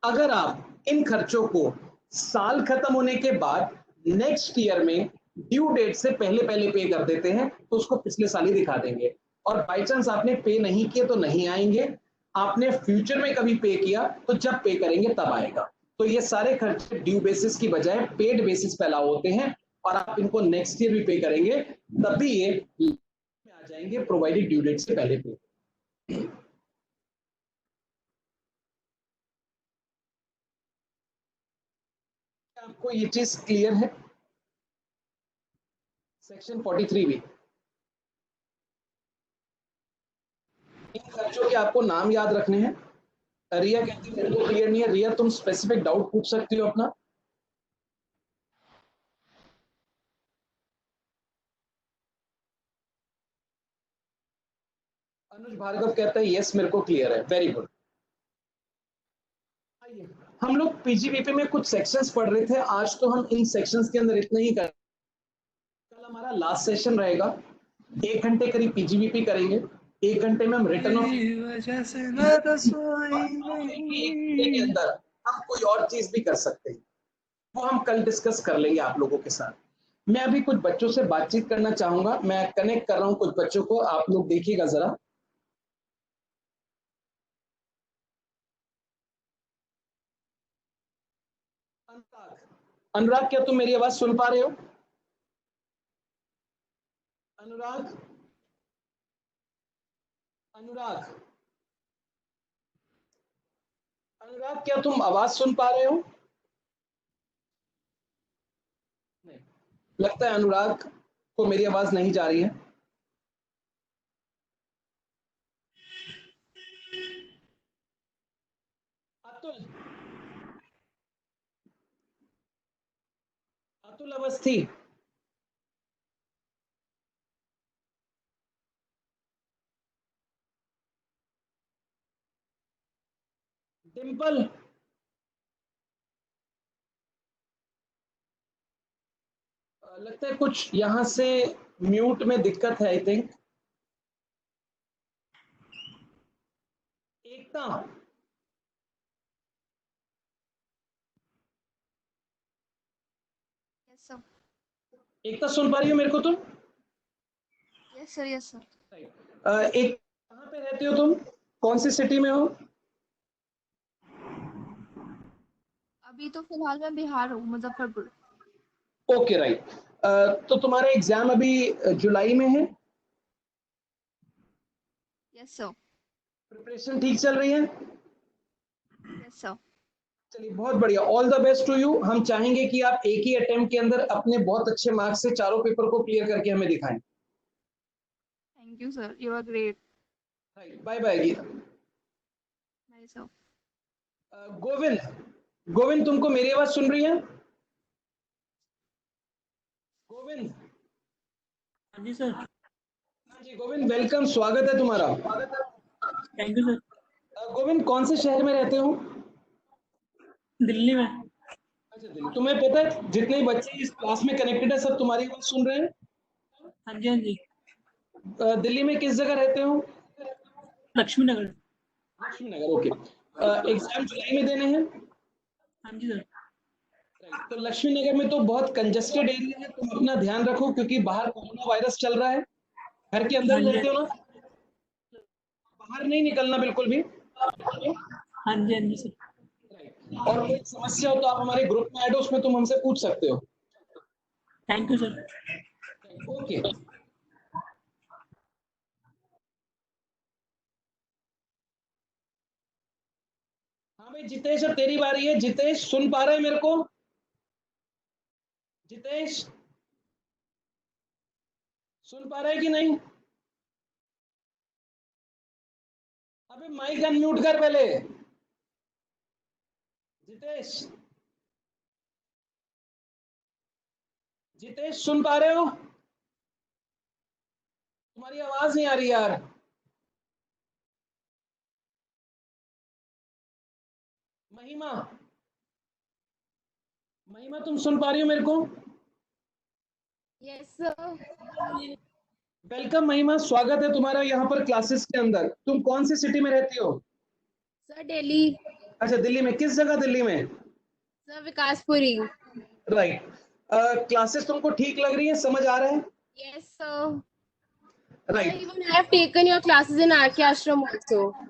अगर आप इन खर्चों को साल खत्म होने के बाद नेक्स्ट ईयर में ड्यू डेट से पहले पहले पे कर देते हैं तो उसको पिछले साल ही दिखा देंगे। और बाई चांस आपने पे नहीं किए तो नहीं आएंगे, आपने फ्यूचर में कभी पे किया तो जब पे करेंगे तब आएगा। तो ये सारे खर्चे ड्यू बेसिस की बजाय पेड बेसिस पे अलाउ होते हैं और आप इनको नेक्स्ट ईयर भी पे करेंगे तब भी ये में आ जाएंगे, प्रोवाइडेड ड्यू डेट से पहले पे। आपको ये चीज क्लियर है? Section 43B। इन खर्चों के आपको नाम याद रखने हैं। रिया कहती है मेरे को क्लियर नहीं है। रिया, तुम स्पेसिफिक डाउट पूछ सकती हो अपना। अनुज भार्गव कहता है यस मेरे को क्लियर है, वेरी गुड। आइए, हम लोग पीजीबीपी में कुछ सेक्शंस पढ़ रहे थे, आज तो हम इन सेक्शंस के अंदर इतना ही करें। कल हमारा लास्ट सेशन रहेगा, 1 घंटे करीब पीजीबीपी करेंगे, 1 घंटे में हम रिटर्न ऑफ वजह से न रसोई नहीं। 1 घंटे के अंदर हम कोई और चीज भी कर सकते हैं, वो हम कल डिस्कस कर लेंगे आप लोगों के साथ। मैं अभी कुछ बच्चों से बातचीत करना चाहूंगा, मैं कनेक्ट कर रहा हूं कुछ बच्चों को, आप लोग देखिएगा जरा। अनुराग, अनुराग क्या तुम मेरी आवाज सुन पा रहे हो? अनुराग, अनुराग, अनुराग क्या तुम आवाज सुन पा रहे हो? नहीं, लगता है अनुराग को मेरी आवाज नहीं जा रही है। अतुल, अतुल अवस्थी, डिम्पल, लगता है कुछ यहां से म्यूट में दिक्कत है, I think. Ekta, yes sir. Ekta सुन पा रही हो मेरे को तुम? Yes sir, yes sir. एक, कहाँ पे रहते हो तुम? कौन सी सिटी में हो? अभी तो फिलहाल मैं बिहार हूँ, मुजफ्फरपुर। Okay right. तो तुम्हारा एग्जाम अभी जुलाई में है? Yes sir. प्रिपरेशन ठीक चल रही है? Yes sir. चलिए बहुत बढ़िया, all the best to you. हम चाहेंगे कि आप एक ही अटेम्प्ट के अंदर अपने बहुत अच्छे मार्क्स से चारों पेपर को क्लियर करके हमें दिखाएं। Thank you sir, you are great. Bye bye Geeta. Bye sir. Govind, Govind तुमको मेरी आवाज सुन रही है? गोविंद? हाँ जी सर। हाँ जी गोविंद, वेलकम, स्वागत है तुम्हारा। Thank you sir. गोविंद कौन से शहर में रहते हो? दिल्ली में। अच्छा दिल्ली। तुम्हें पता है जितने बच्चे इस क्लास में कनेक्टेड है सब तुम्हारी आवाज सुन रहे हैं? हाँ जी, हाँ जी। दिल्ली में किस जगह रहते हो? लक्ष्मी नगर। लक्ष्मी नगर, ओके। एग्जाम जुलाई में देने हैं? हाँ जी सर। तो लक्ष्मी नगर में तो बहुत कंजेस्टेड एरिया है, तुम अपना ध्यान रखो क्योंकि बाहर कोरोना वायरस चल रहा है। घर के अंदर हाँ ही जी, रहते हो ना? बाहर नहीं निकलना बिल्कुल भी। हाँ जी, हाँ जी सर। और कोई समस्या हो तो आप हमारे ग्रुप में ऐड हो, उसमें तुम हमसे पूछ सकते हो। Thank you sir. ओके। हाँ भाई जितेश, अब तेरी बारी है। जितेश सुन पा रहे हैं मेरे को? जितेश सुन पा रहा है कि नहीं? अबे माइक अनम्यूट कर पहले। जितेश, जितेश सुन पा रहे हो? तुम्हारी आवाज नहीं आ रही यार। महिमा, महिमा तुम सुन पा रही हो मेरे को? Yes sir. वेलकम महिमा, स्वागत है तुम्हारा यहाँ पर क्लासेस के अंदर। तुम कौन सी सिटी में रहती हो? सर दिल्ली। अच्छा दिल्ली में, किस जगह दिल्ली में? सर विकासपुरी। राइट। क्लासेस तुमको ठीक लग रही है, समझ आ रहा है? Yes sir. Sir, right. even I have taken your classes in RK Ashram also.